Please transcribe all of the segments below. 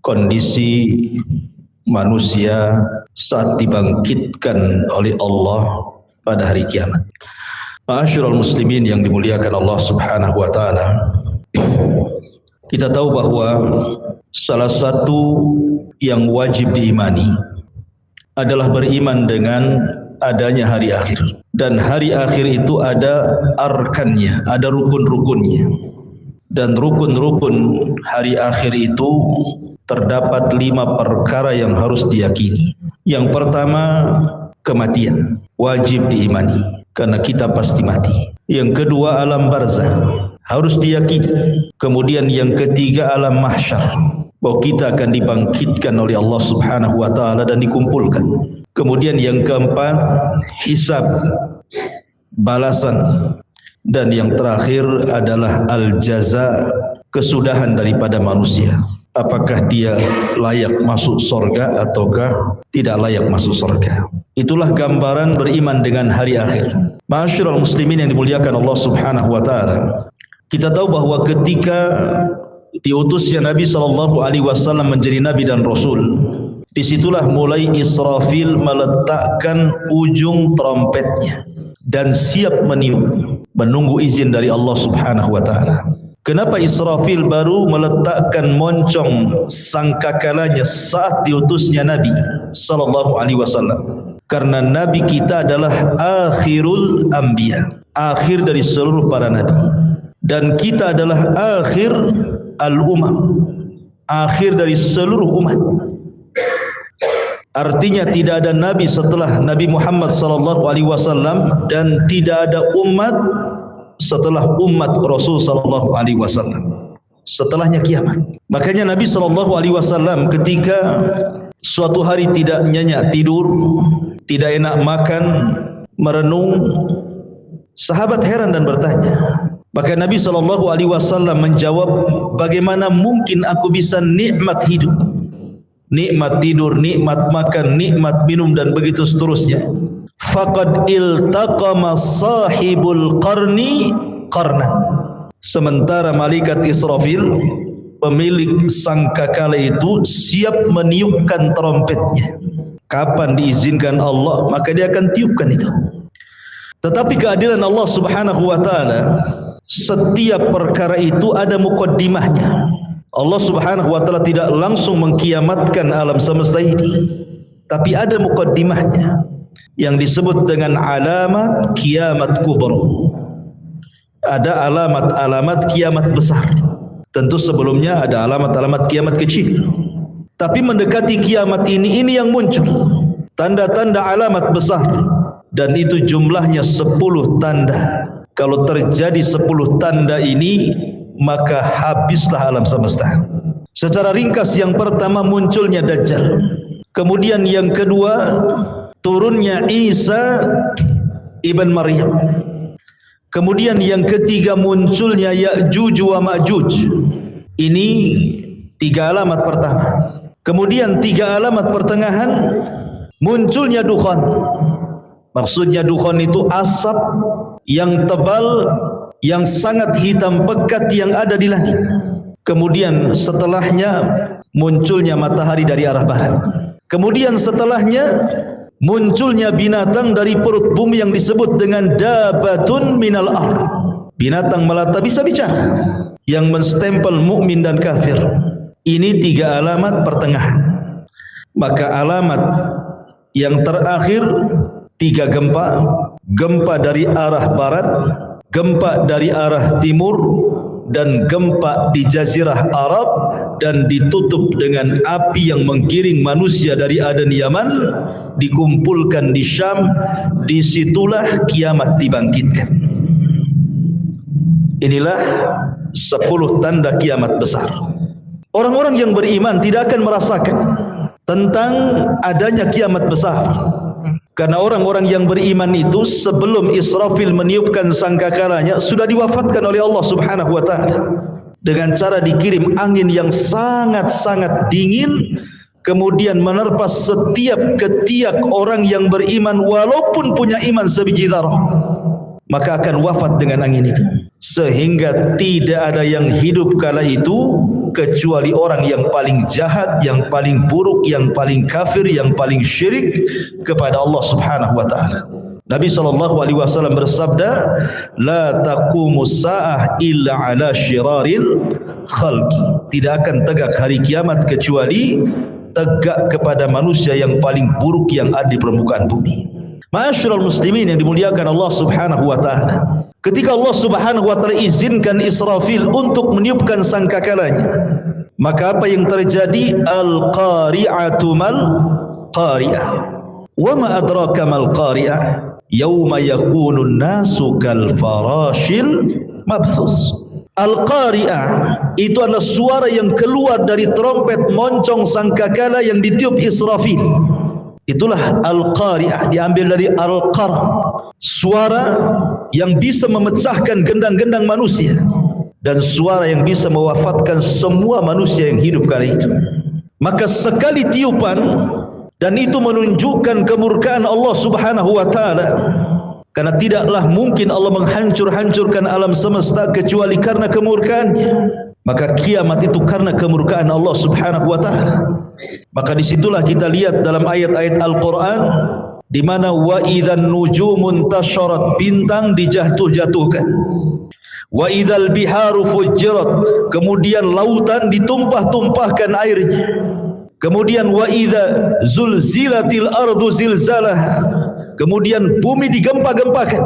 Kondisi manusia saat dibangkitkan oleh Allah pada hari kiamat. Ma'asyiral muslimin yang dimuliakan Allah Subhanahu wa taala. Kita tahu bahwa salah satu yang wajib diimani adalah beriman dengan adanya hari akhir. Dan hari akhir itu ada arkannya, ada rukun-rukunnya. Dan rukun-rukun hari akhir itu terdapat 5 perkara yang harus diyakini. Yang pertama, kematian, wajib diimani karena kita pasti mati. Yang kedua, alam barzah, harus diyakini. Kemudian yang ketiga, alam mahsyar, bahwa kita akan dibangkitkan oleh Allah Subhanahu wa taala dan dikumpulkan. Kemudian yang keempat, hisab, balasan. Dan yang terakhir adalah al-jaza, kesudahan daripada manusia. Apakah dia layak masuk surga ataukah tidak layak masuk surga. Itulah gambaran beriman dengan hari akhir. Ma'asyiral muslimin yang dimuliakan Allah Subhanahu wa taala. Kita tahu bahwa ketika diutusnya Nabi SAW menjadi nabi dan rasul, disitulah mulai Israfil meletakkan ujung trompetnya dan siap meniup, menunggu izin dari Allah Subhanahu wa taala. Kenapa Israfil baru meletakkan moncong sangkakalanya saat diutusnya Nabi sallallahu alaihi wasallam? Karena Nabi kita adalah akhirul anbiya, akhir dari seluruh para nabi. Dan kita adalah akhir al-umam, akhir dari seluruh umat. Artinya tidak ada nabi setelah Nabi Muhammad sallallahu alaihi wasallam dan tidak ada umat setelah umat Rasul sallallahu alaihi wasallam. Setelahnya kiamat. Makanya Nabi sallallahu alaihi wasallam ketika suatu hari tidak nyenyak tidur, tidak enak makan, merenung, sahabat heran dan bertanya. Maka Nabi sallallahu alaihi wasallam menjawab, bagaimana mungkin aku bisa nikmat hidup, nikmat tidur, nikmat makan, nikmat minum dan begitu seterusnya. Faqad iltaqama sahibul qarni qarnan. Sementara malaikat Israfil, pemilik sangkakala itu, siap meniupkan trompetnya. Kapan diizinkan Allah, maka dia akan tiupkan itu. Tetapi keadilan Allah Subhanahu wa taala, setiap perkara itu ada muqaddimahnya. Allah Subhanahu wa taala tidak langsung mengkiamatkan alam semesta ini, tapi ada muqaddimahnya yang disebut dengan alamat kiamat kubra. Ada alamat-alamat kiamat besar. Tentu sebelumnya ada alamat-alamat kiamat kecil. Tapi mendekati kiamat ini yang muncul tanda-tanda alamat besar, dan itu jumlahnya 10 tanda. Kalau terjadi 10 tanda ini, maka habislah alam semesta. Secara ringkas, yang pertama munculnya Dajjal. Kemudian yang kedua, turunnya Isa ibn Maryam. Kemudian yang ketiga, munculnya Ya'juj wa Ma'juj. Ini 3 alamat pertama. Kemudian 3 alamat pertengahan, munculnya dukhan. Maksudnya dukhan itu asap yang tebal, yang sangat hitam pekat yang ada di langit. Kemudian setelahnya munculnya matahari dari arah barat. Kemudian setelahnya munculnya binatang dari perut bumi yang disebut dengan dabatun minal ar. Binatang melata bisa bicara, yang menstempel mukmin dan kafir. Ini 3 alamat pertengahan. Maka alamat yang terakhir 3 gempa. Gempa dari arah barat, gempa dari arah timur, dan gempa di Jazirah Arab, dan ditutup dengan api yang menggiring manusia dari Aden Yaman, dikumpulkan di Syam. Disitulah kiamat dibangkitkan. Inilah 10 tanda kiamat besar. Orang-orang yang beriman tidak akan merasakan tentang adanya kiamat besar, karena orang-orang yang beriman itu sebelum Israfil meniupkan sangkakalanya sudah diwafatkan oleh Allah Subhanahu wa taala dengan cara dikirim angin yang sangat-sangat dingin kemudian menerpa setiap ketiak orang yang beriman walaupun punya iman sebiji zarah, maka akan wafat dengan angin itu. Sehingga tidak ada yang hidup kala itu kecuali orang yang paling jahat, yang paling buruk, yang paling kafir, yang paling syirik kepada Allah Subhanahu wa taala. Nabi SAW bersabda, la taqumus sa'ah illa ala syiraril khalqi. Tidak akan tegak hari kiamat kecuali tegak kepada manusia yang paling buruk yang ada di permukaan bumi. Ma'asyiral muslimin yang dimuliakan Allah Subhanahu wa taala, ketika Allah Subhanahu wa taala izinkan Israfil untuk meniupkan sangkakalanya, maka apa yang terjadi? Al-qari'atu mal qari'ah. Wa ma adraka mal qari'ah? Yauma yakunun nasu kal farashil mabthus. Al-qari'ah itu adalah suara yang keluar dari trompet moncong sangkakala yang ditiup Israfil. Itulah al-qari'ah, diambil dari al-qara, suara yang bisa memecahkan gendang-gendang manusia dan suara yang bisa mewafatkan semua manusia yang hidup kali itu. Maka sekali tiupan, dan itu menunjukkan kemurkaan Allah Subhanahu wa taala, karena tidaklah mungkin Allah menghancur-hancurkan alam semesta kecuali karena kemurkaannya. Maka kiamat itu karena kemurkaan Allah Subhanahu wa taala. Maka disitulah kita lihat dalam ayat-ayat Al-Quran di mana wa idzan nujumun tasharat, bintang dijatuh-jatuhkan. Wa idzal biharu fujirat, kemudian lautan ditumpah-tumpahkan airnya. Kemudian wa idza zulzilatil ardu zilzalaha, kemudian bumi digempa-gempakan.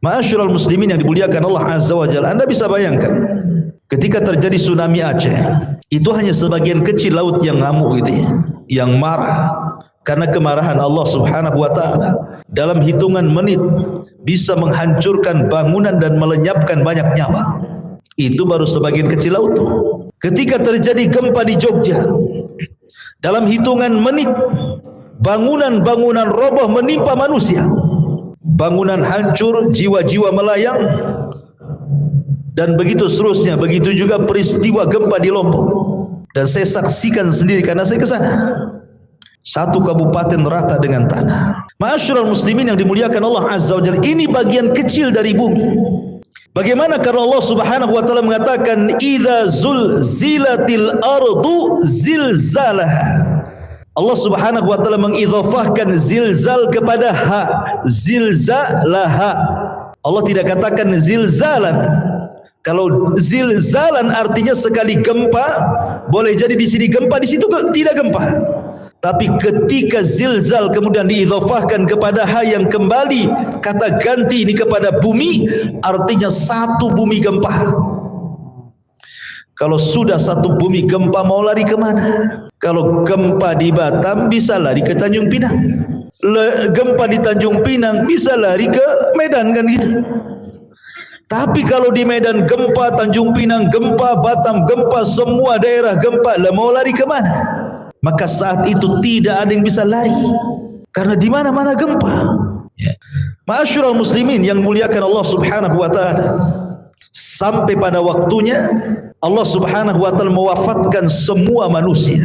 Ma'asyiral muslimin yang dimuliakan Allah Azza wa Jalla, Anda bisa bayangkan ketika terjadi tsunami Aceh, itu hanya sebagian kecil laut yang ngamuk gitu ya, yang marah karena kemarahan Allah Subhanahu wa taala. Dalam hitungan menit bisa menghancurkan bangunan dan melenyapkan banyak nyawa. Itu baru sebagian kecil laut. Ketika terjadi gempa di Jogja, dalam hitungan menit bangunan-bangunan roboh menimpa manusia, bangunan hancur, jiwa-jiwa melayang, dan begitu seterusnya. Begitu juga peristiwa gempa di Lombok, dan saya saksikan sendiri karena saya ke sana. Satu kabupaten rata dengan tanah. Ma'asyiral muslimin yang dimuliakan Allah Azza wa Jalla, ini bagian kecil dari bumi. Bagaimana karena Allah Subhanahu wa taala mengatakan idza zulzilatil ardu zilzalaha. Allah Subhanahu wa taala mengidhafahkan zilzal kepada ha, zilzalaha. Allah tidak katakan zilzalan. Kalau zilzalan artinya sekali gempa, boleh jadi di sini gempa, di situ tidak gempa. Tapi ketika zilzal kemudian diidhafahkan kepada ha yang kembali kata ganti ini kepada bumi, artinya satu bumi gempa. Kalau sudah satu bumi gempa, mau lari kemana? Kalau gempa di Batam bisa lari ke Tanjung Pinang, gempa di Tanjung Pinang bisa lari ke Medan, kan gitu. Tapi kalau di Medan gempa, Tanjung Pinang gempa, Batam gempa, semua daerah gempa, lah mau lari kemana? Maka saat itu tidak ada yang bisa lari, karena di mana-mana gempa. Ma'asyiral muslimin yang muliakan Allah Subhanahu wa taala, sampai pada waktunya Allah Subhanahu wa taala mewafatkan semua manusia,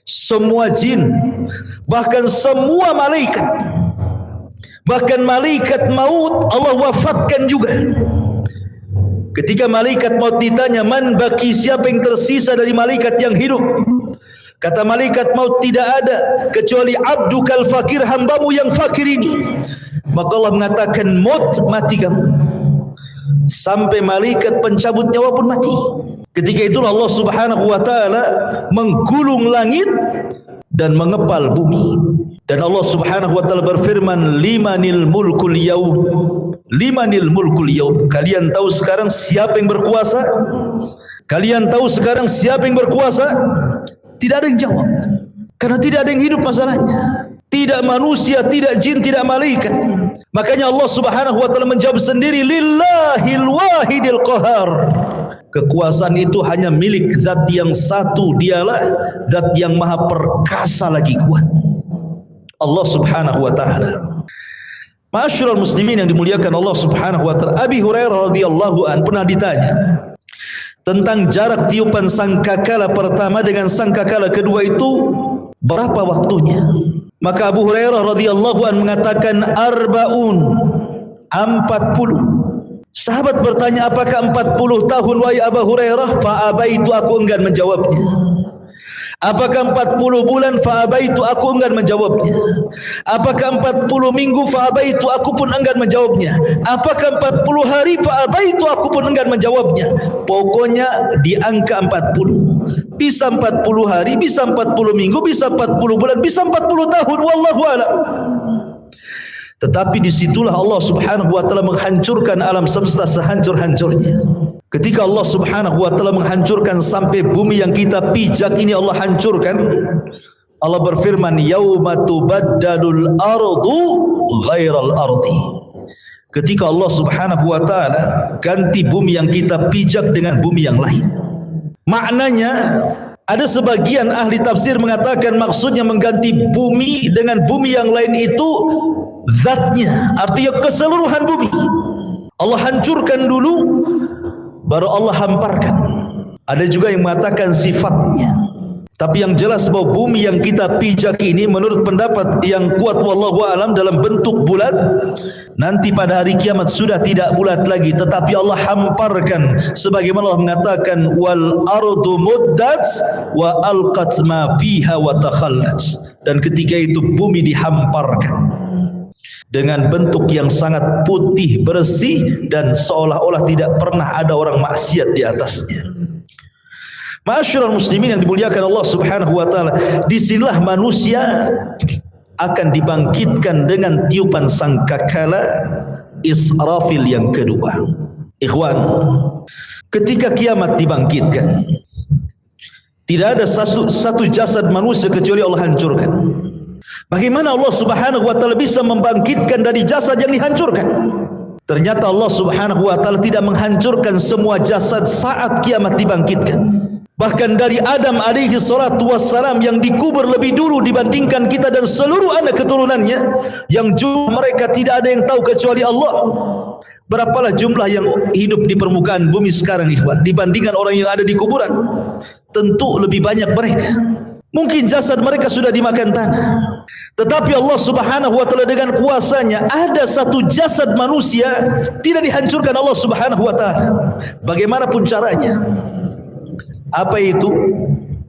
semua jin, bahkan semua malaikat. Bahkan malaikat maut Allah wafatkan juga. Ketika malaikat maut ditanya, man baki, siapa yang tersisa dari malaikat yang hidup? Kata malaikat maut, tidak ada kecuali abdukal fakir, hambamu yang fakir ini. Maka Allah mengatakan, maut, mati kamu. Sampai malaikat pencabut nyawa pun mati. Ketika itulah Allah Subhanahu wa taala menggulung langit dan mengepal bumi. Dan Allah Subhanahu wa taala berfirman, limanil mulkul yaum, limanil mulkul yaum. Kalian tahu sekarang siapa yang berkuasa? Kalian tahu sekarang siapa yang berkuasa? Tidak ada yang jawab, karena tidak ada yang hidup masalahnya. Tidak manusia, tidak jin, tidak malaikat. Makanya Allah Subhanahu wa taala menjawab sendiri, lillahil wahidil qahar. Kekuasaan itu hanya milik zat yang satu, dialah zat yang maha perkasa lagi kuat, Allah Subhanahu wa taala. Ma'asyiral muslimin yang dimuliakan Allah Subhanahu wa taala, Abi Hurairah radhiyallahu an pernah ditanya tentang jarak tiupan sangkakala pertama dengan sangkakala kedua itu Berapa waktunya? Maka Abu Hurairah radhiyallahu anhu mengatakan 40. Sahabat bertanya, apakah 40 tahun wahai Abu Hurairah? Fa abaitu, aku enggan menjawabnya. Apakah 40 bulan? Fa abaitu, aku enggan menjawabnya. Apakah 40 minggu? Fa abaitu, aku pun enggan menjawabnya. Apakah 40 hari? Fa abaitu, aku pun enggan menjawabnya. Pokoknya di angka 40. Bisa 40 hari, bisa 40 minggu, bisa 40 bulan, bisa 40 tahun, wallahu a'lam. Tetapi disitulah Allah subhanahu wa ta'ala menghancurkan alam semesta sehancur-hancurnya. Ketika Allah subhanahu wa ta'ala menghancurkan sampai bumi yang kita pijak ini Allah hancurkan, Allah berfirman, yauma tubaddalul ardu ghairal ardi. Ketika Allah subhanahu wa ta'ala ganti bumi yang kita pijak dengan bumi yang lain. Maknanya, ada sebagian ahli tafsir mengatakan maksudnya mengganti bumi dengan bumi yang lain itu zatnya, artinya keseluruhan bumi. Allah hancurkan dulu, baru Allah hamparkan. Ada juga yang mengatakan sifatnya. Tapi yang jelas bahwa bumi yang kita pijak ini menurut pendapat yang kuat wallahu alam dalam bentuk bulat, nanti pada hari kiamat sudah tidak bulat lagi, tetapi Allah hamparkan sebagaimana Allah mengatakan wal ardu muddat wa alqat ma fiha wa takhallat. Dan ketika itu bumi dihamparkan dengan bentuk yang sangat putih bersih dan seolah-olah tidak pernah ada orang maksiat di atasnya. Ma'asyiral muslimin yang dimuliakan Allah subhanahu wa ta'ala, disinilah manusia akan dibangkitkan dengan tiupan sangkakala Israfil yang kedua. Ikhwan, ketika kiamat dibangkitkan, tidak ada satu jasad manusia kecuali Allah hancurkan. Bagaimana Allah subhanahu wa ta'ala bisa membangkitkan dari jasad yang dihancurkan? Ternyata Allah subhanahu wa ta'ala tidak menghancurkan semua jasad saat kiamat dibangkitkan. Bahkan dari Adam alaihi salatu wassalam yang dikubur lebih dulu dibandingkan kita dan seluruh anak keturunannya, yang jumlah mereka tidak ada yang tahu kecuali Allah. Berapalah jumlah yang hidup di permukaan bumi sekarang ikhwan dibandingkan orang yang ada di kuburan? Tentu lebih banyak mereka. Mungkin jasad mereka sudah dimakan tanah. Tetapi Allah subhanahu wa ta'ala dengan kuasanya, ada satu jasad manusia tidak dihancurkan Allah subhanahu wa ta'ala. Bagaimanapun caranya. Apa itu?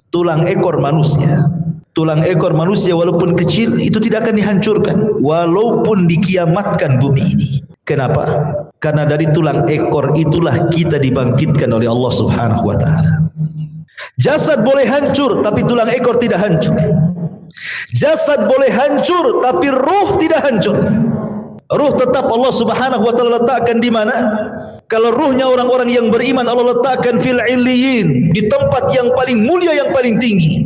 Tulang ekor manusia. Tulang ekor manusia walaupun kecil itu tidak akan dihancurkan walaupun dikiamatkan bumi ini. Kenapa? Karena dari tulang ekor itulah kita dibangkitkan oleh Allah subhanahu wa ta'ala. Jasad boleh hancur tapi tulang ekor tidak hancur. Jasad boleh hancur tapi ruh tidak hancur. Ruh tetap Allah subhanahu wa ta'ala letakkan di mana? Kalau ruhnya orang-orang yang beriman Allah letakkan fil illiyin, di tempat yang paling mulia, yang paling tinggi.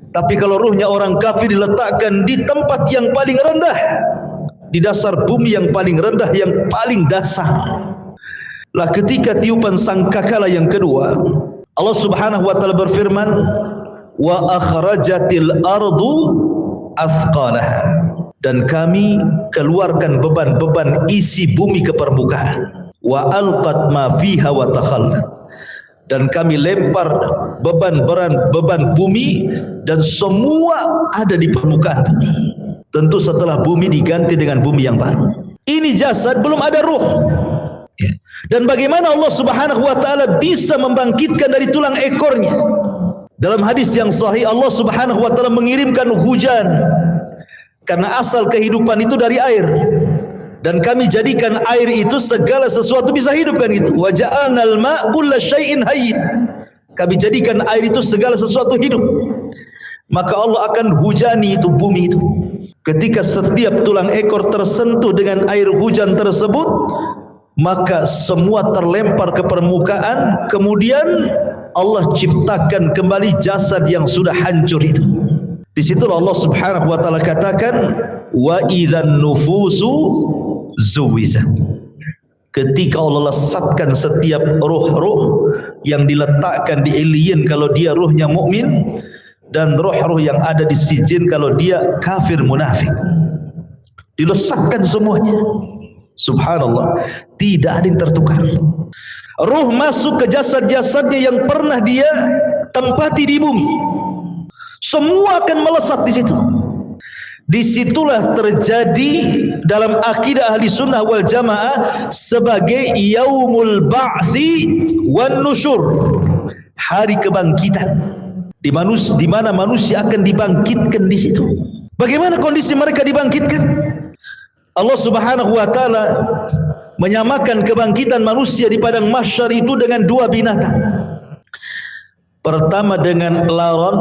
Tapi kalau ruhnya orang kafir diletakkan di tempat yang paling rendah, di dasar bumi yang paling rendah, yang paling dasar. Lah ketika tiupan sangkakala yang kedua, Allah subhanahu wa ta'ala berfirman, wa akhrajatil ardu athqalaha, dan kami keluarkan beban-beban isi bumi ke permukaan. Wa alqat ma fiha wa takhallat, dan kami lempar beban bumi dan semua ada di permukaan bumi. Tentu setelah bumi diganti dengan bumi yang baru. Ini jasad, belum ada ruh. Dan bagaimana Allah subhanahu wa ta'ala bisa membangkitkan dari tulang ekornya? Dalam hadis yang sahih Allah subhanahu wa ta'ala mengirimkan hujan, karena asal kehidupan itu dari air. Dan kami jadikan air itu segala sesuatu bisa hidup, kan gitu. Wa ja'alnal ma' kulla syai'in hayyin. Kami jadikan air itu segala sesuatu hidup. Maka Allah akan hujani itu bumi itu. Ketika setiap tulang ekor tersentuh dengan air hujan tersebut, maka semua terlempar ke permukaan. Kemudian Allah ciptakan kembali jasad yang sudah hancur itu. Di situ Allah subhanahu wa ta'ala katakan, wa idzan nufusu zuwizat. Ketika Allah lesatkan setiap ruh-ruh yang diletakkan di illiyin kalau dia ruhnya mukmin, dan ruh-ruh yang ada di sijin kalau dia kafir munafik, dilesatkan semuanya. Subhanallah, tidak ada yang tertukar. Ruh masuk ke jasad-jasadnya yang pernah dia tempati di bumi. Semua akan melesat di situ. Disitulah terjadi dalam akidah ahli sunnah wal jamaah sebagai yaumul ba'thi wan nusyur, hari kebangkitan, di mana manusia akan dibangkitkan di situ. Bagaimana kondisi mereka dibangkitkan? Allah Subhanahu wa taala menyamakan kebangkitan manusia di padang mahsyar itu dengan dua binatang. Pertama dengan laron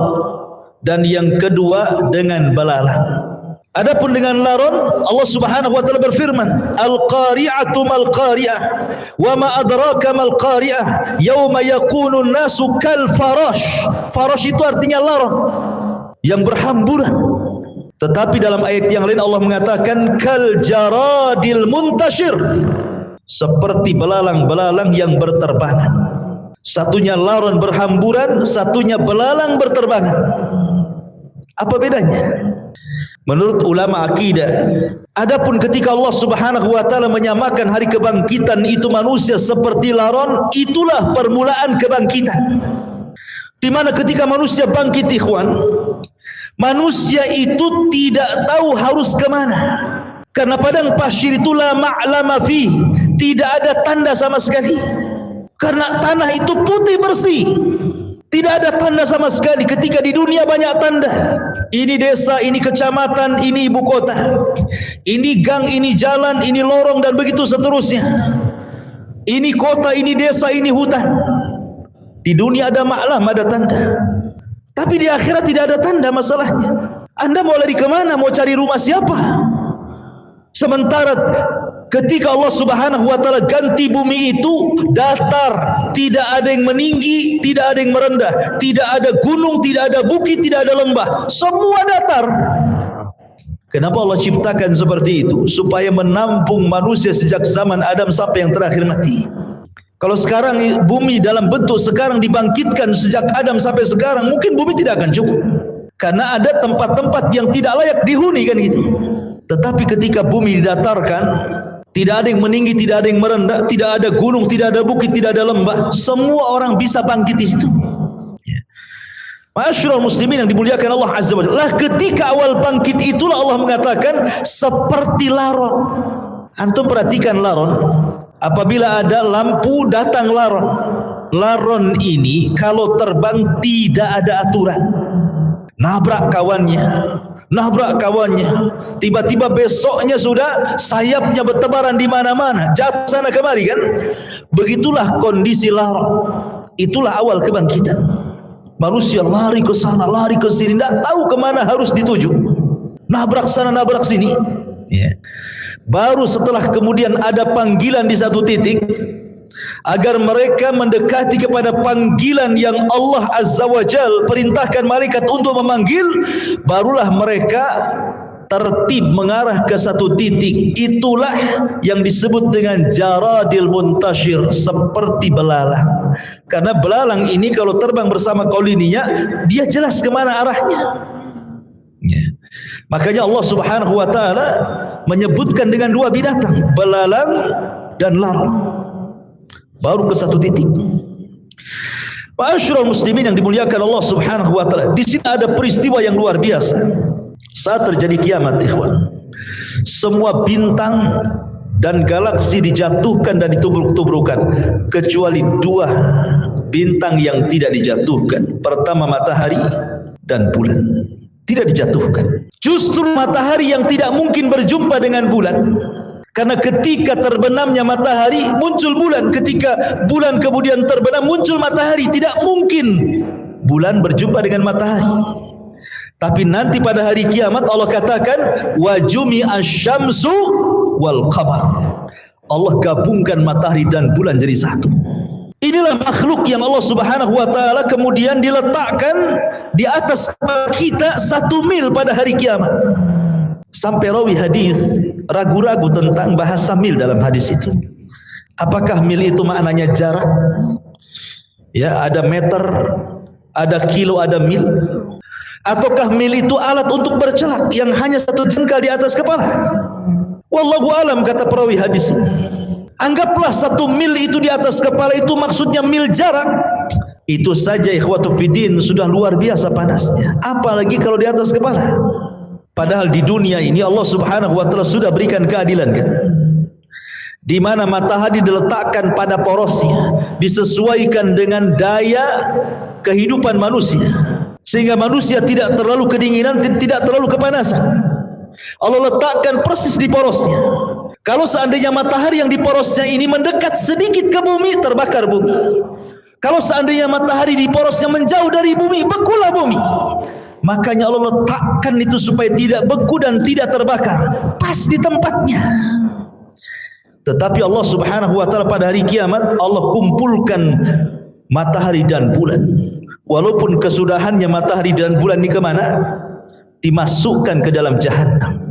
dan yang kedua dengan belalang. Adapun dengan laron, Allah Subhanahu wa taala berfirman, Al-qari'atu mal qari'ah wa ma adraka mal qari'ah yauma yakunu an-nasu kal farash. Farash itu artinya laron yang berhamburan. Tetapi dalam ayat yang lain Allah mengatakan kal jaradil muntashir, seperti belalang-belalang yang berterbangan. Satunya laron berhamburan, satunya belalang berterbangan. Apa bedanya? Menurut ulama akidah, adapun ketika Allah Subhanahu wa taala menyamakan hari kebangkitan itu manusia seperti laron, itulah permulaan kebangkitan. Di mana ketika manusia bangkit, ikhwan, manusia itu tidak tahu harus ke mana. Karena padang pasir itu la ma'lama fi, tidak ada tanda sama sekali. Karena tanah itu putih bersih. Tidak ada tanda sama sekali. Ketika di dunia banyak tanda. Ini desa, ini kecamatan, ini ibu kota. Ini gang, ini jalan, ini lorong dan begitu seterusnya. Ini kota, ini desa, ini hutan. Di dunia ada maklam, ada tanda. Tapi di akhirat tidak ada tanda masalahnya. Anda mau lari kemana? Mau cari rumah siapa? Sementara ketika Allah Subhanahu wa taala ganti bumi itu datar, tidak ada yang meninggi, tidak ada yang merendah, tidak ada gunung, tidak ada bukit, tidak ada lembah, semua datar. Kenapa Allah ciptakan seperti itu? Supaya menampung manusia sejak zaman Adam sampai yang terakhir mati. Kalau sekarang bumi dalam bentuk sekarang dibangkitkan sejak Adam sampai sekarang, mungkin bumi tidak akan cukup. Karena ada tempat-tempat yang tidak layak dihuni kan gitu. Tetapi ketika bumi didatarkan, tidak ada yang meninggi, tidak ada yang merendah, tidak ada gunung, tidak ada bukit, tidak ada lembah, semua orang bisa bangkit di situ. Ma'asyiral muslimin yang dimuliakan Allah Azza wa Jalla, ketika awal bangkit itulah Allah mengatakan seperti laron. Antum perhatikan laron, apabila ada lampu datang laron. Laron ini kalau terbang tidak ada aturan. Nabrak kawannya, tiba-tiba besoknya sudah sayapnya bertebaran di mana-mana, jatuh sana kemari kan? Begitulah kondisi laron. Itulah awal kebangkitan. Manusia lari ke sana, lari ke sini, tidak tahu kemana harus dituju. Nabrak sana, nabrak sini. Baru setelah kemudian ada panggilan di satu titik, agar mereka mendekati kepada panggilan yang Allah Azza wa Jal perintahkan malaikat untuk memanggil, barulah mereka tertib mengarah ke satu titik. Itulah yang disebut dengan jaradil muntashir, seperti belalang. Karena belalang ini kalau terbang bersama koloninya, dia jelas kemana arahnya. Makanya Allah Subhanahu wa taala menyebutkan dengan dua binatang, belalang dan laron. Baru ke satu titik. Ma'asyiral muslimin yang dimuliakan Allah Subhanahu wa taala, di sini ada peristiwa yang luar biasa. Saat terjadi kiamat, ikhwan, semua bintang dan galaksi dijatuhkan dan ditubruk-tubrukan, kecuali dua bintang yang tidak dijatuhkan. Pertama matahari dan bulan tidak dijatuhkan. Justru matahari yang tidak mungkin berjumpa dengan bulan. Karena ketika terbenamnya matahari muncul bulan, ketika bulan kemudian terbenam muncul matahari. Tidak mungkin bulan berjumpa dengan matahari. Tapi nanti pada hari kiamat Allah katakan wa jumi'asy syamsu wal qamar. Allah gabungkan matahari dan bulan jadi satu. Inilah makhluk yang Allah Subhanahu wa taala kemudian diletakkan di atas kita 1 mil pada hari kiamat. Sampai rawi hadis ragu-ragu tentang bahasa mil dalam hadis itu. Apakah mil itu maknanya jarak? Ya, ada meter, ada kilo, ada mil. Ataukah mil itu alat untuk bercelak yang hanya 1 jengkal di atas kepala? Wallahu alam, kata perawi hadis ini. Anggaplah 1 mil itu di atas kepala itu maksudnya mil jarak. Itu saja ikhwatu fiddin sudah luar biasa panasnya. Apalagi kalau di atas kepala. Padahal di dunia ini Allah Subhanahu wa taala sudah berikan keadilan kan. Di mana matahari diletakkan pada porosnya, disesuaikan dengan daya kehidupan manusia, sehingga manusia tidak terlalu kedinginan, tidak terlalu kepanasan. Allah letakkan persis di porosnya. Kalau seandainya matahari yang di porosnya ini mendekat sedikit ke bumi, terbakar bumi. Kalau seandainya matahari di porosnya menjauh dari bumi, bekulah bumi. Makanya Allah letakkan itu supaya tidak beku dan tidak terbakar, pas di tempatnya. Tetapi Allah Subhanahu wa taala pada hari kiamat Allah kumpulkan matahari dan bulan. Walaupun kesudahannya matahari dan bulan ini kemana? Dimasukkan ke dalam jahanam.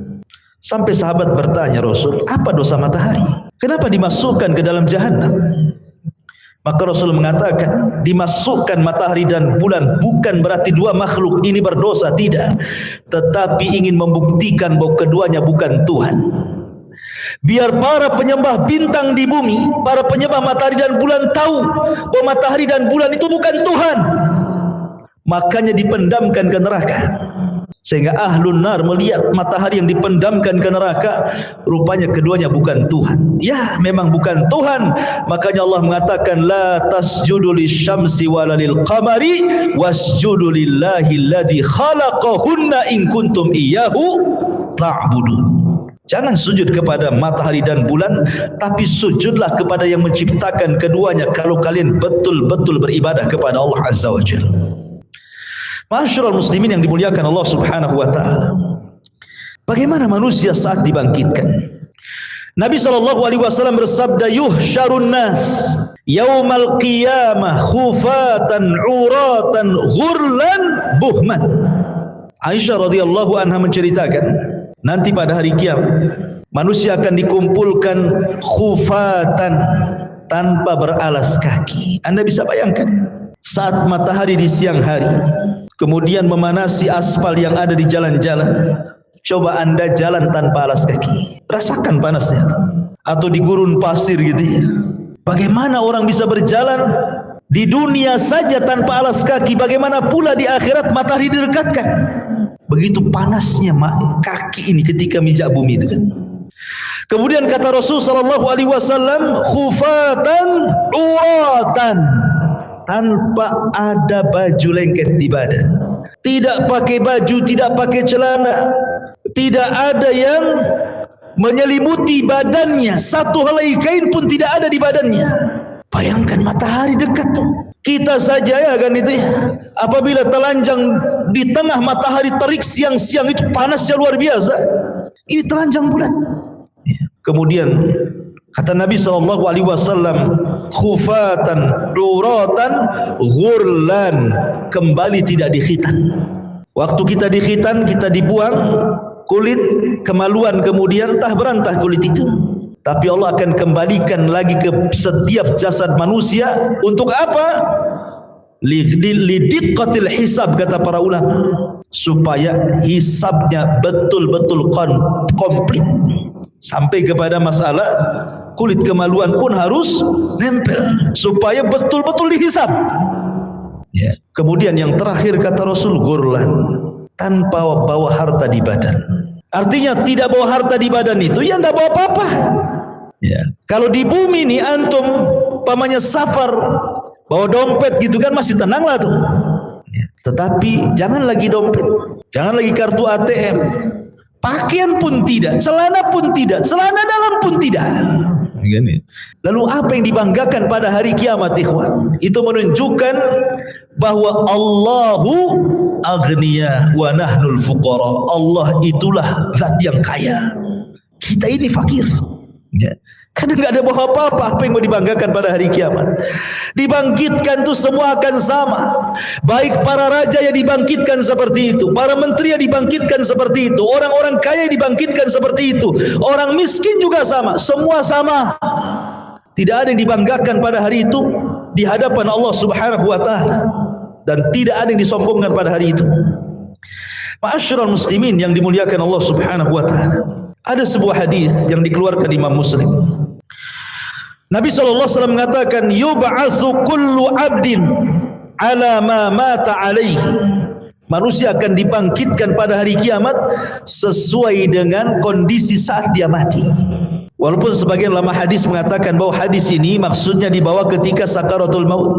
Sampai sahabat bertanya, Rasul, apa dosa matahari? Kenapa dimasukkan ke dalam jahanam? Maka Rasul mengatakan, dimasukkan matahari dan bulan bukan berarti dua makhluk ini berdosa, tidak. Tetapi ingin membuktikan bahwa keduanya bukan Tuhan. Biar para penyembah bintang di bumi, para penyembah matahari dan bulan tahu bahwa matahari dan bulan itu bukan Tuhan. Makanya dipendamkan ke neraka. Sehingga ahlun nar melihat matahari yang dipendamkan ke neraka, rupanya keduanya bukan Tuhan. Ya, memang bukan Tuhan. Makanya Allah mengatakan, la tasjudu lisyamsi wala lilqamari wasjudu lillahi alladhi khalaqahunna in kuntum iyyahu ta'budun. Jangan sujud kepada matahari dan bulan, tapi sujudlah kepada yang menciptakan keduanya kalau kalian betul-betul beribadah kepada Allah Azza wa Jalla. Ma'asyiral muslimin yang dimuliakan Allah Subhanahu wa taala. Bagaimana manusia saat dibangkitkan? Nabi sallallahu alaihi wasallam bersabda, yuhsyarun nas yaumal qiyamah khufatan uratan ghurlan buhman. Aisyah radhiyallahu anha menceritakan, nanti pada hari kiamat manusia akan dikumpulkan khufatan, tanpa beralas kaki. Anda bisa bayangkan saat matahari di siang hari kemudian memanasi aspal yang ada di jalan-jalan. Coba Anda jalan tanpa alas kaki, rasakan panasnya. Atau di gurun pasir gitu ya. Bagaimana orang bisa berjalan di dunia saja tanpa alas kaki, bagaimana pula di akhirat matahari direkatkan. Begitu panasnya kaki ini ketika mijak bumi itu kan. Kemudian kata Rasul sallallahu alaihi wasallam, khufatan uratan, tanpa ada baju lengket di badan, tidak pakai baju, tidak pakai celana, tidak ada yang menyelimuti badannya, satu helai kain pun tidak ada di badannya. Bayangkan matahari dekat tuh. Kita saja ya kan itu ya, apabila telanjang di tengah matahari terik siang-siang itu panasnya luar biasa. Ini telanjang bulat. Kemudian kata Nabi SAW, khufatan, uratan, ghurlan, kembali tidak dikhitan. Waktu kita dikhitan, kita dibuang kulit, kemaluan, kemudian entah berantah kulit itu. Tapi Allah akan kembalikan lagi ke setiap jasad manusia. Untuk apa? Lidiqqatil hisab, kata para ulama, supaya hisabnya betul-betul komplit. Sampai kepada masalah kulit kemaluan pun harus nempel supaya betul-betul dihisab. Ya. Kemudian yang terakhir kata Rasul, ghurlan, tanpa bawa harta di badan. Artinya tidak bawa harta di badan itu ya tidak bawa apa-apa. Ya. Kalau di bumi ini antum pamannya safar bawa dompet gitu kan masih tenang lah tuh. Ya. Tetapi jangan lagi dompet, jangan lagi kartu ATM, pakaian pun tidak, celana pun tidak, celana dalam pun tidak. Lalu apa yang dibanggakan pada hari kiamat, ikhwan? Itu menunjukkan bahwa Allahu aghniya wa nahnul fuqara. Allah itulah zat yang kaya, kita ini fakir. Ya. Karena nggak ada bawa apa-apa. Apa yang mau dibanggakan pada hari kiamat? Dibangkitkan tuh semua akan sama. Baik para raja yang dibangkitkan seperti itu, para menteri yang dibangkitkan seperti itu, orang-orang kaya yang dibangkitkan seperti itu, orang miskin juga sama. Semua sama. Tidak ada yang dibanggakan pada hari itu di hadapan Allah Subhanahu wa taala, dan tidak ada yang disombongkan pada hari itu. Ma'asyiral muslimin yang dimuliakan Allah Subhanahu wa taala. Ada sebuah hadis yang dikeluarkan Imam Muslim. Nabi SAW mengatakan, yub'atsu kullu abdin ala ma mata alaihi. Manusia akan dibangkitkan pada hari kiamat sesuai dengan kondisi saat dia mati. Walaupun sebagian ulama hadis mengatakan bahwa hadis ini maksudnya dibawa ketika sakaratul maut.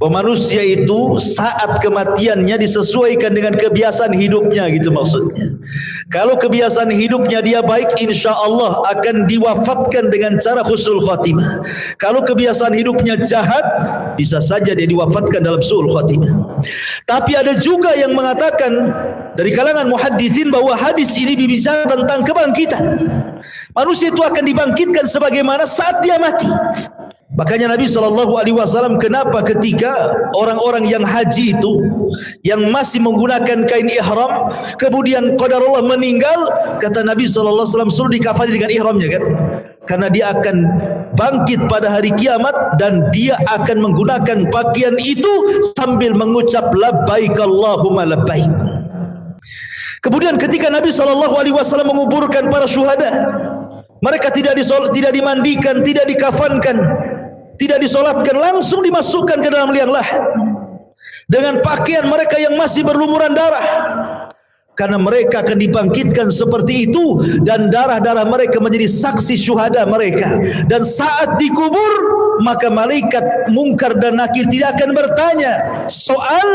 Bahwa manusia itu saat kematiannya disesuaikan dengan kebiasaan hidupnya, gitu maksudnya. Kalau kebiasaan hidupnya dia baik, insya Allah akan diwafatkan dengan cara husnul khatimah. Kalau kebiasaan hidupnya jahat, bisa saja dia diwafatkan dalam su'ul khatimah. Tapi ada juga yang mengatakan dari kalangan muhaddithin bahwa hadis ini berbicara tentang kebangkitan. Manusia itu akan dibangkitkan sebagaimana saat dia mati. Makanya Nabi SAW kenapa ketika orang-orang yang haji itu yang masih menggunakan kain ihram kemudian qadarullah meninggal, kata Nabi SAW suruh dikafani dengan ihramnya kan, karena dia akan bangkit pada hari kiamat dan dia akan menggunakan pakaian itu sambil mengucap labbaik Allahumma labbaik. Kemudian ketika Nabi SAW menguburkan para syuhada, mereka tidak dimandikan, tidak dikafankan, tidak disolatkan, langsung dimasukkan ke dalam liang lahat dengan pakaian mereka yang masih berlumuran darah, karena mereka akan dibangkitkan seperti itu dan darah-darah mereka menjadi saksi syuhada mereka. Dan saat dikubur, maka malaikat mungkar dan nakir tidak akan bertanya soal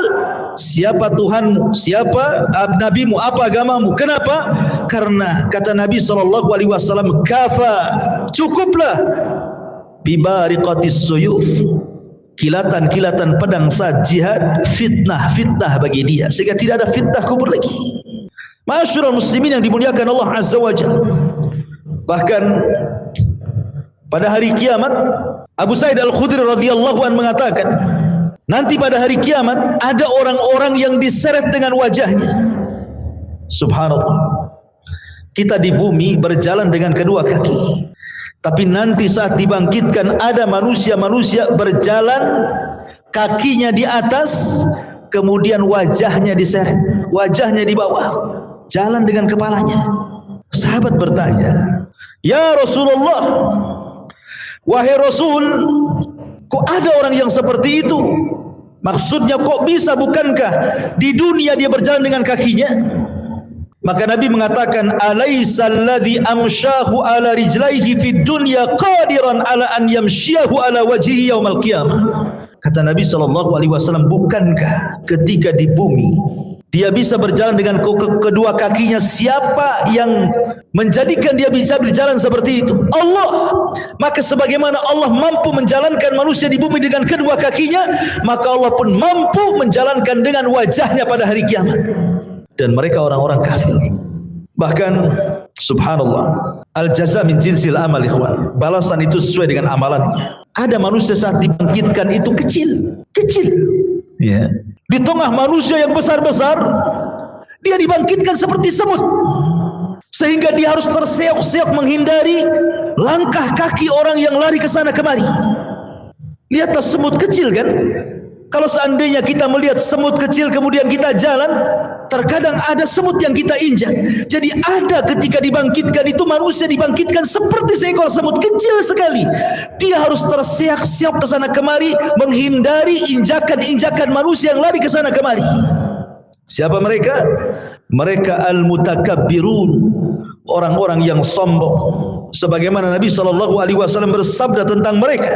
siapa Tuhanmu, siapa nabimu, apa agamamu. Kenapa? Karena kata Nabi SAW, kafa, cukuplah bibariqatis suyuf, kilatan-kilatan pedang saat jihad, fitnah bagi dia, sehingga tidak ada fitnah kubur lagi. Ma'asyiral muslimin yang dimuliakan Allah Azza wa Jalla. Bahkan pada hari kiamat, Abu Sa'id Al-Khudri radhiyallahu anhu mengatakan, nanti pada hari kiamat ada orang-orang yang diseret dengan wajahnya. Subhanallah. Kita di bumi berjalan dengan kedua kaki, tapi nanti saat dibangkitkan ada manusia-manusia berjalan kakinya di atas, kemudian wajahnya diseret, wajahnya di bawah, jalan dengan kepalanya. Sahabat bertanya, ya Rasulullah, wahai Rasul, kok ada orang yang seperti itu? Maksudnya kok bisa, bukankah di dunia dia berjalan dengan kakinya? Maka Nabi mengatakan, alaysa alladhi amshahu ala rijlaihi fid dunya qadiran ala an yamshiyahu ala wajhihi yaumal qiyamah. Kata Nabi SAW, bukankah ketika di bumi dia bisa berjalan dengan kedua kakinya? Siapa yang menjadikan dia bisa berjalan seperti itu? Allah. Maka sebagaimana Allah mampu menjalankan manusia di bumi dengan kedua kakinya, maka Allah pun mampu menjalankan dengan wajahnya pada hari kiamat. Dan mereka orang-orang kafir. Bahkan subhanallah, al-jaza min jinsil amal ikhwan, balasan itu sesuai dengan amalannya. Ada manusia saat dibangkitkan itu kecil ya. Di tengah manusia yang besar-besar, dia dibangkitkan seperti semut, sehingga dia harus terseok-seok menghindari langkah kaki orang yang lari ke sana kemari. Lihatlah semut kecil kan. Kalau seandainya kita melihat semut kecil kemudian kita jalan, terkadang ada semut yang kita injak. Jadi ada ketika dibangkitkan itu manusia dibangkitkan seperti seekor semut kecil sekali. Dia harus terseok-seok ke sana kemari menghindari injakan-injakan manusia yang lari ke sana kemari. Siapa mereka? Mereka al-mutakabbirun, orang-orang yang sombong. Sebagaimana Nabi SAW bersabda tentang mereka,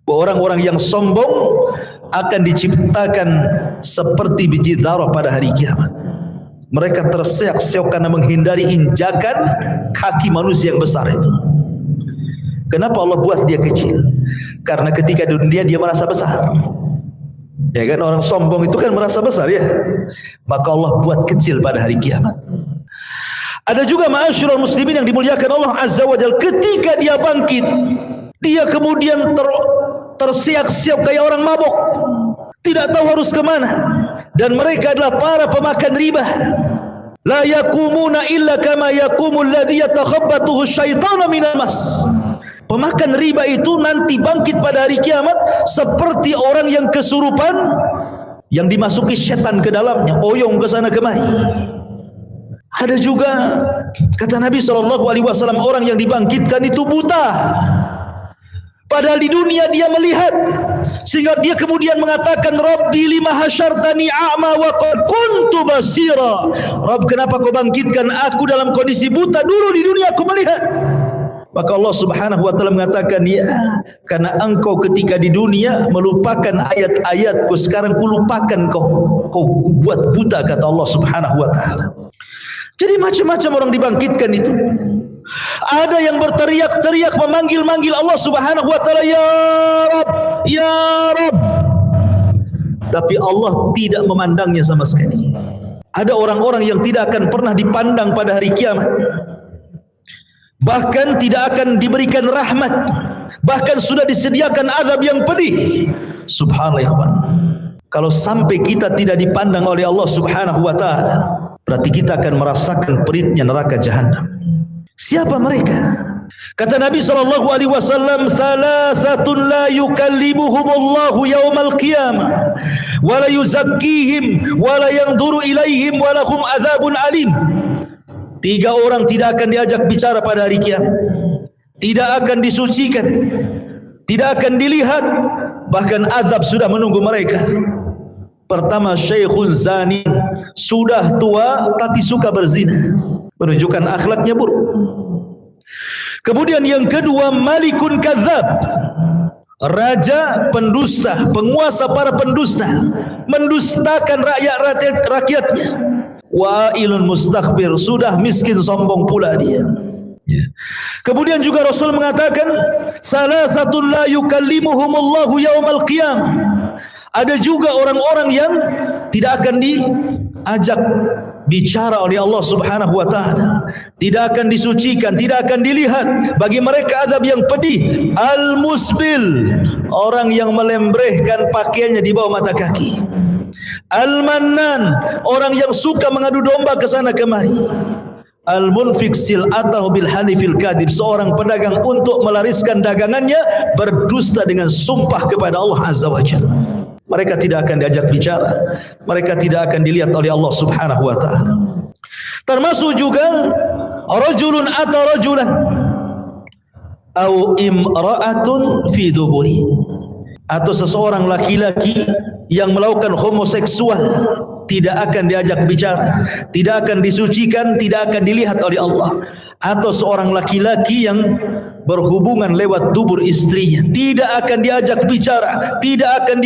bahwa orang-orang yang sombong akan diciptakan seperti biji zarah pada hari kiamat. Mereka terseok-seok karena menghindari injakan kaki manusia yang besar itu. Kenapa Allah buat dia kecil? Karena ketika di dunia dia merasa besar. Ya kan, orang sombong itu kan merasa besar ya. Maka Allah buat kecil pada hari kiamat. Ada juga ma'asyiral muslimin yang dimuliakan Allah Azza wa Jalla, ketika dia bangkit, dia kemudian terseok-seok kayak orang mabuk, tidak tahu harus kemana. Dan mereka adalah para pemakan riba. La yakumuna illa kama yakumul ladzi yatakhabbathu syaitanu minal mas. Pemakan riba itu nanti bangkit pada hari kiamat seperti orang yang kesurupan, yang dimasuki setan ke dalamnya, oyong ke sana kemari. Ada juga kata Nabi SAW, orang yang dibangkitkan itu buta, padahal di dunia dia melihat. sehingga dia kemudian mengatakan, Rabbi lima hasyartani a'ma wa qad kuntu basira. Rabb, kenapa kau bangkitkan aku dalam kondisi buta? Dulu di dunia aku melihat. Maka Allah Subhanahu wa taala mengatakan, ya, karena engkau ketika di dunia melupakan ayat-ayatku, sekarang kulupakan kau buat buta, kata Allah Subhanahu wa taala. Jadi macam-macam orang dibangkitkan itu. Ada yang berteriak-teriak memanggil-manggil Allah Subhanahu wa taala, ya Rabb, ya Rabb. Tapi Allah tidak memandangnya sama sekali. Ada orang-orang yang tidak akan pernah dipandang pada hari kiamat. Bahkan tidak akan diberikan rahmat, bahkan sudah disediakan azab yang pedih. Subhanallah ya kawan. Kalau sampai kita tidak dipandang oleh Allah Subhanahu wa taala, berarti kita akan merasakan peritnya neraka jahanam. Siapa mereka? Kata Nabi sallallahu alaihi wasallam, "Salasatun la yukallimuhumullahu yaumal qiyamah wa la yuzakkihim wa la yanzuru ilaihim wa lahum adzabun alim." 3 orang tidak akan diajak bicara pada hari kiamat, tidak akan disucikan, tidak akan dilihat, bahkan azab sudah menunggu mereka. Pertama, syekhun zani, sudah tua tapi suka berzina, menunjukkan akhlaknya buruk. Kemudian yang kedua, malikun kadzab, raja pendusta, penguasa para pendusta, mendustakan rakyatnya. Wa'ilun mustakbir, sudah miskin sombong pula dia. Kemudian juga Rasul mengatakan, salasatun la yukallimuhumullahu yaumal qiyamah. Ada juga orang-orang yang tidak akan diajak bicara oleh Allah Subhanahu wa taala, tidak akan disucikan, tidak akan dilihat, bagi mereka azab yang pedih. Al-musbil, orang yang melembrehkan pakaiannya di bawah mata kaki. Al-mannan, orang yang suka mengadu domba ke sana kemari. Al-munfik sil'atahu bil halifil kadhib, seorang pedagang untuk melariskan dagangannya berdusta dengan sumpah kepada Allah Azza wa Jalla. Mereka tidak akan diajak bicara, mereka tidak akan dilihat oleh Allah Subhanahu wa taala. Termasuk juga rajulun ata rajulan au imra'atun fi duburi, atau seseorang laki-laki yang melakukan homoseksual, tidak akan diajak bicara, tidak akan disucikan, tidak akan dilihat oleh Allah. Atau seorang laki-laki yang berhubungan lewat dubur istrinya, tidak akan diajak bicara, tidak akan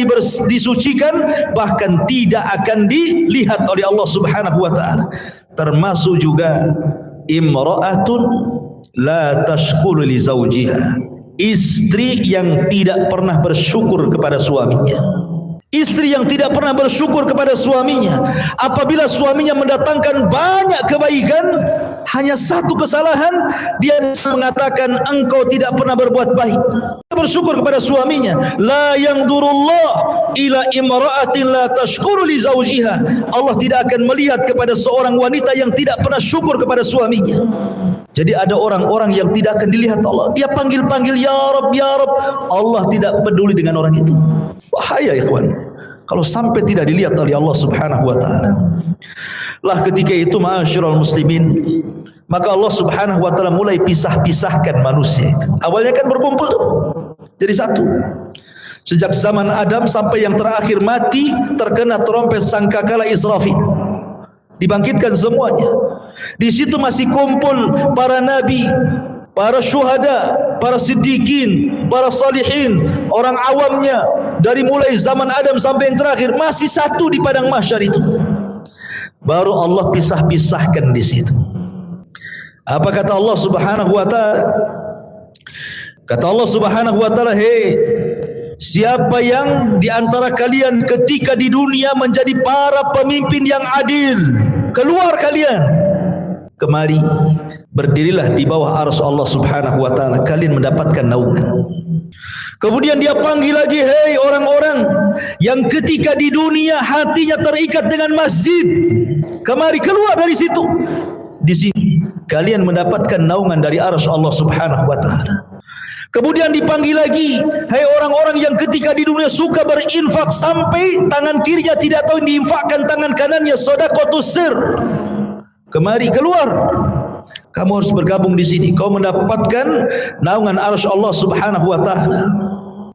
disucikan, bahkan tidak akan dilihat oleh Allah Subhanahu wa taala. Termasuk juga imra'atun la tashkuru li zawjiha, istri yang tidak pernah bersyukur kepada suaminya. Istri yang tidak pernah bersyukur kepada suaminya, apabila suaminya mendatangkan banyak kebaikan, hanya satu kesalahan dia mengatakan engkau tidak pernah berbuat baik. Bersyukur kepada suaminya. La yanzurullah ila imra'atin la tashkuru li zawjiha. Allah tidak akan melihat kepada seorang wanita yang tidak pernah syukur kepada suaminya. Jadi ada orang-orang yang tidak akan dilihat Allah. Dia panggil-panggil ya Rabb, ya Rabb. Allah tidak peduli dengan orang itu. Bahaya ikhwan, kalau sampai tidak dilihat oleh Allah Subhanahu wa taala. Lah ketika itu ma'asyiral muslimin, maka Allah Subhanahu wa taala mulai pisah-pisahkan manusia itu. Awalnya kan berkumpul tuh, jadi satu. Sejak zaman Adam sampai yang terakhir mati terkena trompet sangkakala Israfil, dibangkitkan semuanya. Di situ masih kumpul para nabi, para syuhada, para siddiqin, para salihin, orang awamnya, dari mulai zaman Adam sampai yang terakhir masih satu di padang mahsyar itu. Baru Allah pisah-pisahkan di situ. Apa kata Allah Subhanahu wa taala? Kata Allah Subhanahu wa taala, "Hei, siapa yang di antara kalian ketika di dunia menjadi para pemimpin yang adil, keluar kalian. Kemari, berdirilah di bawah arsy Allah Subhanahu wa taala, kalian mendapatkan naungan." Kemudian dia panggil lagi, "Hei orang-orang yang ketika di dunia hatinya terikat dengan masjid, kemari keluar dari situ. Di sini kalian mendapatkan naungan dari arsy Allah Subhanahu wa taala." Kemudian dipanggil lagi, "Hai orang-orang yang ketika di dunia suka berinfak sampai tangan kirinya tidak tahu diinfakkan tangan kanannya, shadaqatus sir. Kemari keluar. Kamu harus bergabung di sini. Kau mendapatkan naungan arsy Allah Subhanahu wa taala."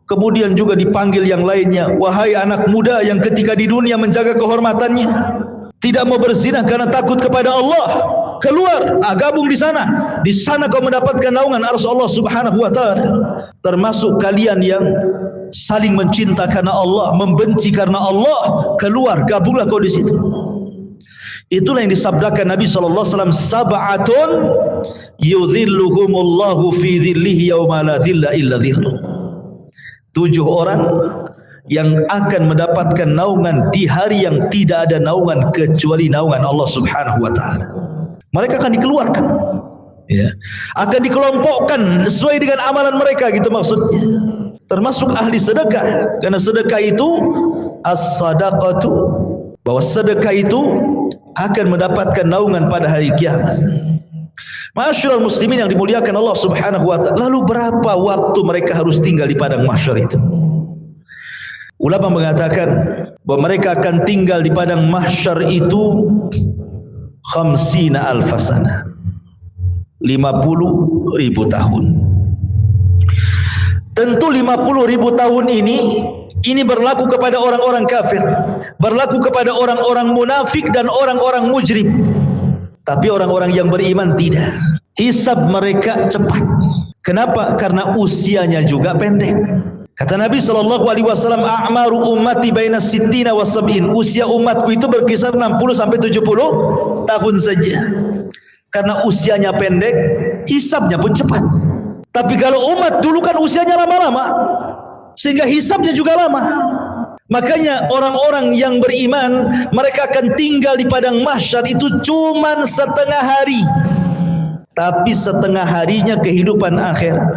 Kemudian juga dipanggil yang lainnya, wahai anak muda yang ketika di dunia menjaga kehormatannya, tidak mau berzina karena takut kepada Allah, keluar, gabung di sana. Di sana kau mendapatkan naungan arsy Allah Subhanahu wa taala. Termasuk kalian yang saling mencinta karena Allah, membenci karena Allah, keluar, gabunglah kau di situ. Itulah yang disabdakan Nabi sallallahu alaihi wasallam, sab'atun yudhilluhumullahu fi dhillihi yauma la dhilla illa dhilluh. 7 orang yang akan mendapatkan naungan di hari yang tidak ada naungan kecuali naungan Allah Subhanahu wa taala. Mereka akan dikeluarkan, ya, akan dikelompokkan sesuai dengan amalan mereka, gitu maksudnya. Termasuk ahli sedekah, karena sedekah itu as-sadaqatu, bahwa sedekah itu akan mendapatkan naungan pada hari kiamat. Ma'asyiral muslimin yang dimuliakan Allah Subhanahu wa taala, lalu berapa waktu mereka harus tinggal di padang mahsyar itu? Ulama mengatakan bahwa mereka akan tinggal di padang mahsyar itu 50 alfasana, 50.000 tahun. Tentu 50.000 tahun ini berlaku kepada orang-orang kafir, berlaku kepada orang-orang munafik dan orang-orang mujrim. Tapi orang-orang yang beriman tidak. Hisab mereka cepat. Kenapa? Karena usianya juga pendek. Kata Nabi SAW, a'maru ummati baina sittina wa sab'in. Usia umatku itu berkisar 60 sampai 70 tahun saja. Karena usianya pendek, hisabnya pun cepat. Tapi kalau umat dulu kan usianya lama-lama, sehingga hisabnya juga lama. Makanya orang-orang yang beriman, mereka akan tinggal di padang mahsyar itu cuman setengah hari. Tapi setengah harinya kehidupan akhirat.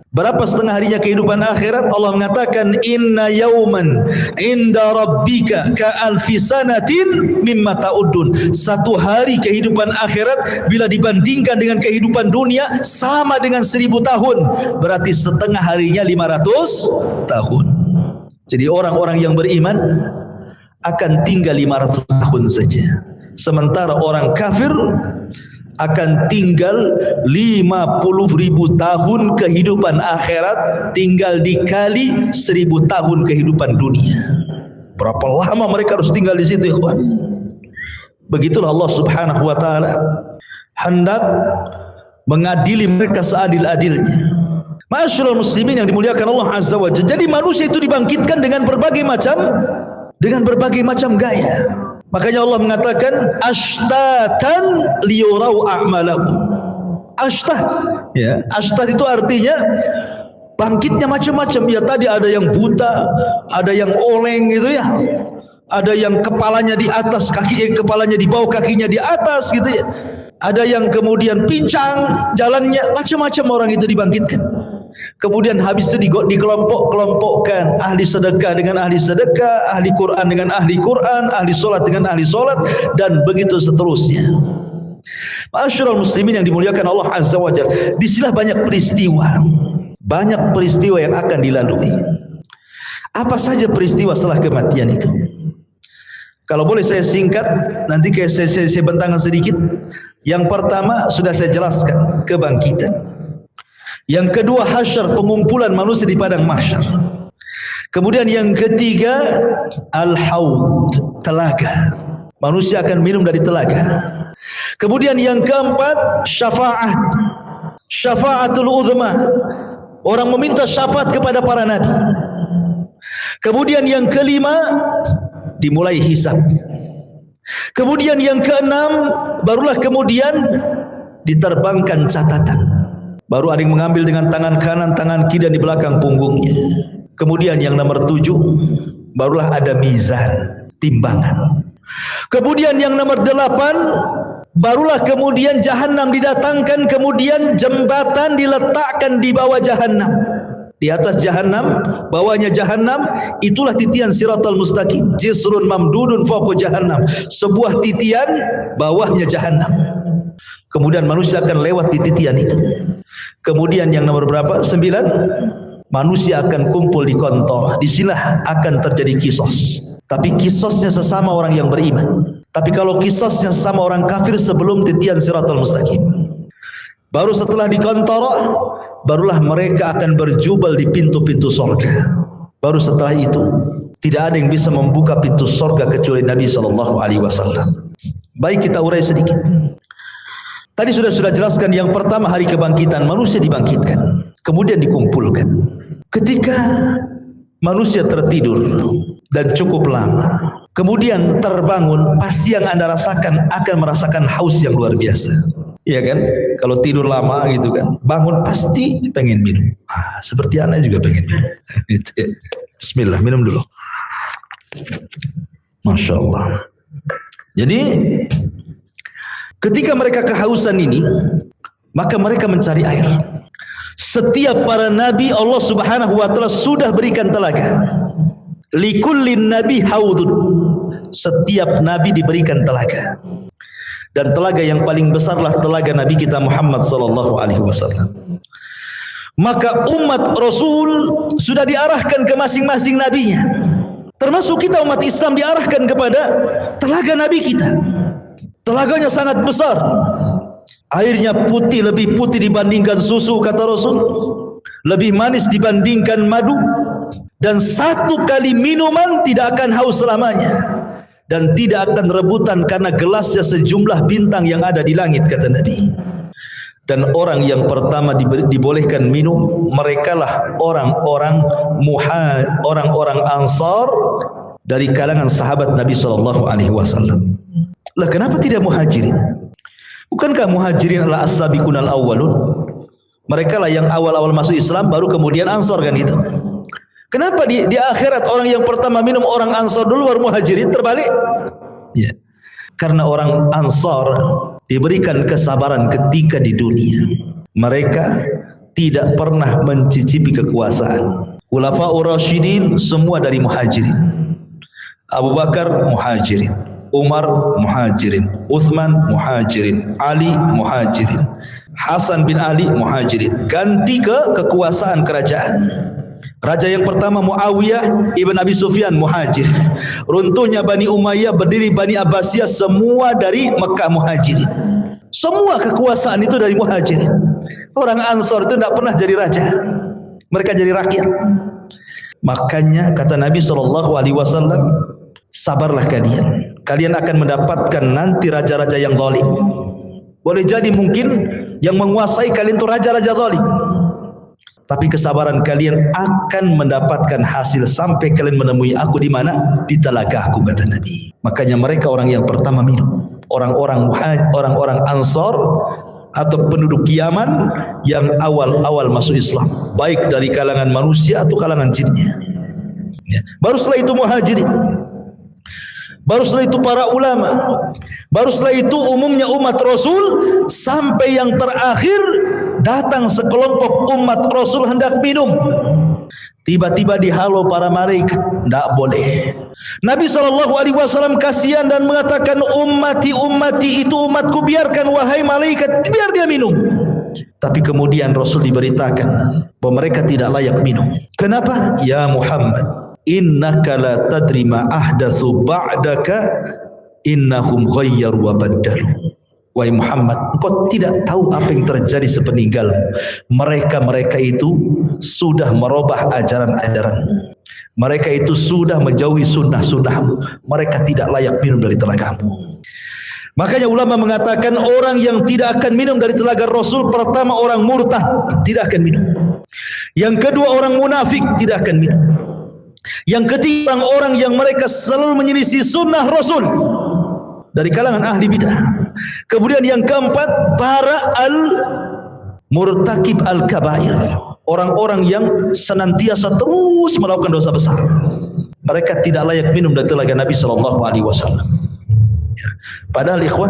Berapa setengah harinya kehidupan akhirat? Allah mengatakan, inna yauman inda rabbika ka alfi sanatin mimma ta'udun. Satu hari kehidupan akhirat bila dibandingkan dengan kehidupan dunia sama dengan 1000 tahun. Berarti setengah harinya 500 tahun. Jadi orang-orang yang beriman akan tinggal 500 tahun saja. Sementara orang kafir akan tinggal 50.000 tahun kehidupan akhirat, tinggal dikali 1000 tahun kehidupan dunia. Berapa lama mereka harus tinggal di situ, ikhwan? Begitulah Allah Subhanahu wa taala hendak mengadili mereka seadil-adilnya. Ma'asyiral muslimin yang dimuliakan Allah Azza wa Jalla. Jadi manusia itu dibangkitkan dengan berbagai macam gaya. Makanya Allah mengatakan ashtatan liyurau a'malakum. Ashtat, ya. Ashtat itu artinya bangkitnya macam-macam. Ya, tadi ada yang buta, ada yang oleng gitu ya. Ada yang kepalanya di atas, kepalanya di bawah, kakinya di atas gitu ya. Ada yang kemudian pincang jalannya, macam-macam orang itu dibangkitkan. Kemudian habis itu dikelompok-kelompokkan, ahli sedekah dengan ahli sedekah, ahli Quran dengan ahli Quran, ahli solat dengan ahli solat, dan begitu seterusnya. Ma'asyiral muslimin yang dimuliakan Allah Azza wa Jalla, disinilah banyak peristiwa yang akan dilalui. Apa saja peristiwa setelah kematian itu? Kalau boleh saya singkat, nanti saya bentangkan sedikit. Yang pertama sudah saya jelaskan, kebangkitan. Yang kedua, hasyar, pengumpulan manusia di padang mahsyar. Kemudian yang ketiga, al-haud, telaga. Manusia akan minum dari telaga. Kemudian yang keempat, syafaat, syafaatul uzma. Orang meminta syafaat kepada para nabi. Kemudian yang kelima, dimulai hisab. Kemudian yang keenam, barulah kemudian diterbangkan catatan. Baru ada yang mengambil dengan tangan kanan, tangan kiri, dan di belakang punggungnya. Kemudian yang nomor 7, barulah ada mizan, timbangan. Kemudian yang nomor 8, barulah kemudian jahanam didatangkan, kemudian jembatan diletakkan di bawah jahanam. Di atas jahanam, bawahnya jahanam, itulah titian siratal mustaqim. Jisrun mamdudun fawqa jahannam. Sebuah titian, bawahnya jahanam. Kemudian manusia akan lewat di titian itu. Kemudian yang nomor berapa? 9. Manusia akan kumpul di kontor. Disinilah akan terjadi kisos. Tapi kisosnya sesama orang yang beriman. Tapi kalau kisosnya sesama orang kafir sebelum titian siratal mustaqim. Baru setelah di kontor, barulah mereka akan berjubel di pintu-pintu surga. Baru setelah itu tidak ada yang bisa membuka pintu surga kecuali Nabi SAW. Baik, kita urai sedikit. Tadi sudah jelaskan yang pertama hari kebangkitan, manusia dibangkitkan, kemudian dikumpulkan. Ketika manusia tertidur dan cukup lama, kemudian terbangun, pasti yang Anda rasakan akan merasakan haus yang luar biasa. Iya kan? Kalau tidur lama gitu kan, bangun pasti pengen minum. Seperti Anda juga pengen minum. Bismillah, minum dulu. Masya Allah. Jadi ketika mereka kehausan ini, maka mereka mencari air. Setiap para nabi Allah Subhanahu wa taala sudah berikan telaga. Likullin nabi haudun. Setiap nabi diberikan telaga. Dan telaga yang paling besarlah telaga Nabi kita Muhammad sallallahu alaihi wasallam. Maka umat Rasul sudah diarahkan ke masing-masing nabinya. Termasuk kita umat Islam diarahkan kepada telaga Nabi kita. Telaganya sangat besar. Airnya putih, lebih putih dibandingkan susu kata Rasul. Lebih manis dibandingkan madu. Dan satu kali minuman tidak akan haus selamanya. Dan tidak akan rebutan karena gelasnya sejumlah bintang yang ada di langit kata Nabi. Dan orang yang pertama dibolehkan minum, merekalah orang-orang Ansar dari kalangan sahabat Nabi sallallahu alaihi wasallam. Lah kenapa tidak Muhajirin? Bukankah Muhajirin adalah as-sabiqun al-awwalun? Mereka lah yang awal-awal masuk Islam, baru kemudian Ansar kan itu. Kenapa di akhirat orang yang pertama minum orang Ansar dulu baru Muhajirin, terbalik? Ya. Karena orang Ansar diberikan kesabaran ketika di dunia. Mereka tidak pernah mencicipi kekuasaan. Khulafaur Rasyidin semua dari Muhajirin. Abu Bakar Muhajirin, Umar Muhajirin, Uthman Muhajirin, Ali Muhajirin, Hasan bin Ali Muhajirin. Ganti ke kekuasaan kerajaan. Raja yang pertama Muawiyah ibn Abi Sufyan Muhajir. Runtuhnya Bani Umayyah, berdiri Bani Abbasiyah, semua dari Mekah Muhajirin. Semua kekuasaan itu dari Muhajirin. Orang Ansar itu tidak pernah jadi raja. Mereka jadi rakyat. Makanya kata Nabi SAW, sabarlah kalian. Kalian akan mendapatkan nanti raja-raja yang zalim. Boleh jadi mungkin yang menguasai kalian itu raja-raja zalim. Tapi kesabaran kalian akan mendapatkan hasil sampai kalian menemui aku di mana? Di telaga aku kata Nabi. Makanya mereka orang yang pertama minum. Orang-orang Ansar atau penduduk Yaman yang awal-awal masuk Islam, baik dari kalangan manusia atau kalangan jinnya. Ya. Baru setelah itu Muhajirin. Baru setelah itu para ulama. Baru setelah itu umumnya umat Rasul, sampai yang terakhir datang sekelompok umat Rasul hendak minum. Tiba-tiba dihalau para malaikat, tidak boleh. Nabi SAW kasihan dan mengatakan, ummati itu umatku, biarkan wahai malaikat, biar dia minum. Tapi kemudian Rasul diberitakan bahwa mereka tidak layak minum. Kenapa? Ya Muhammad, innaka la tadri ma ahdatsu ba'daka innahum ghayyaru wa baddalu. Wahai Muhammad, engkau tidak tahu apa yang terjadi sepeninggalmu. Mereka itu sudah merubah ajaran-ajaranmu. Mereka itu sudah menjauhi sunnah-sunnahmu. Mereka tidak layak minum dari telagamu. Makanya ulama mengatakan orang yang tidak akan minum dari telaga Rasul, pertama orang murtad, tidak akan minum. Yang kedua orang munafik, tidak akan minum. Yang ketiga orang yang mereka selalu menyelisih sunnah Rasul dari kalangan ahli bidah. Kemudian yang keempat, para al-murtakib al-kabair, orang-orang yang senantiasa terus melakukan dosa besar. Mereka tidak layak minum dari telaga Nabi SAW. Ya. Padahal ikhwan,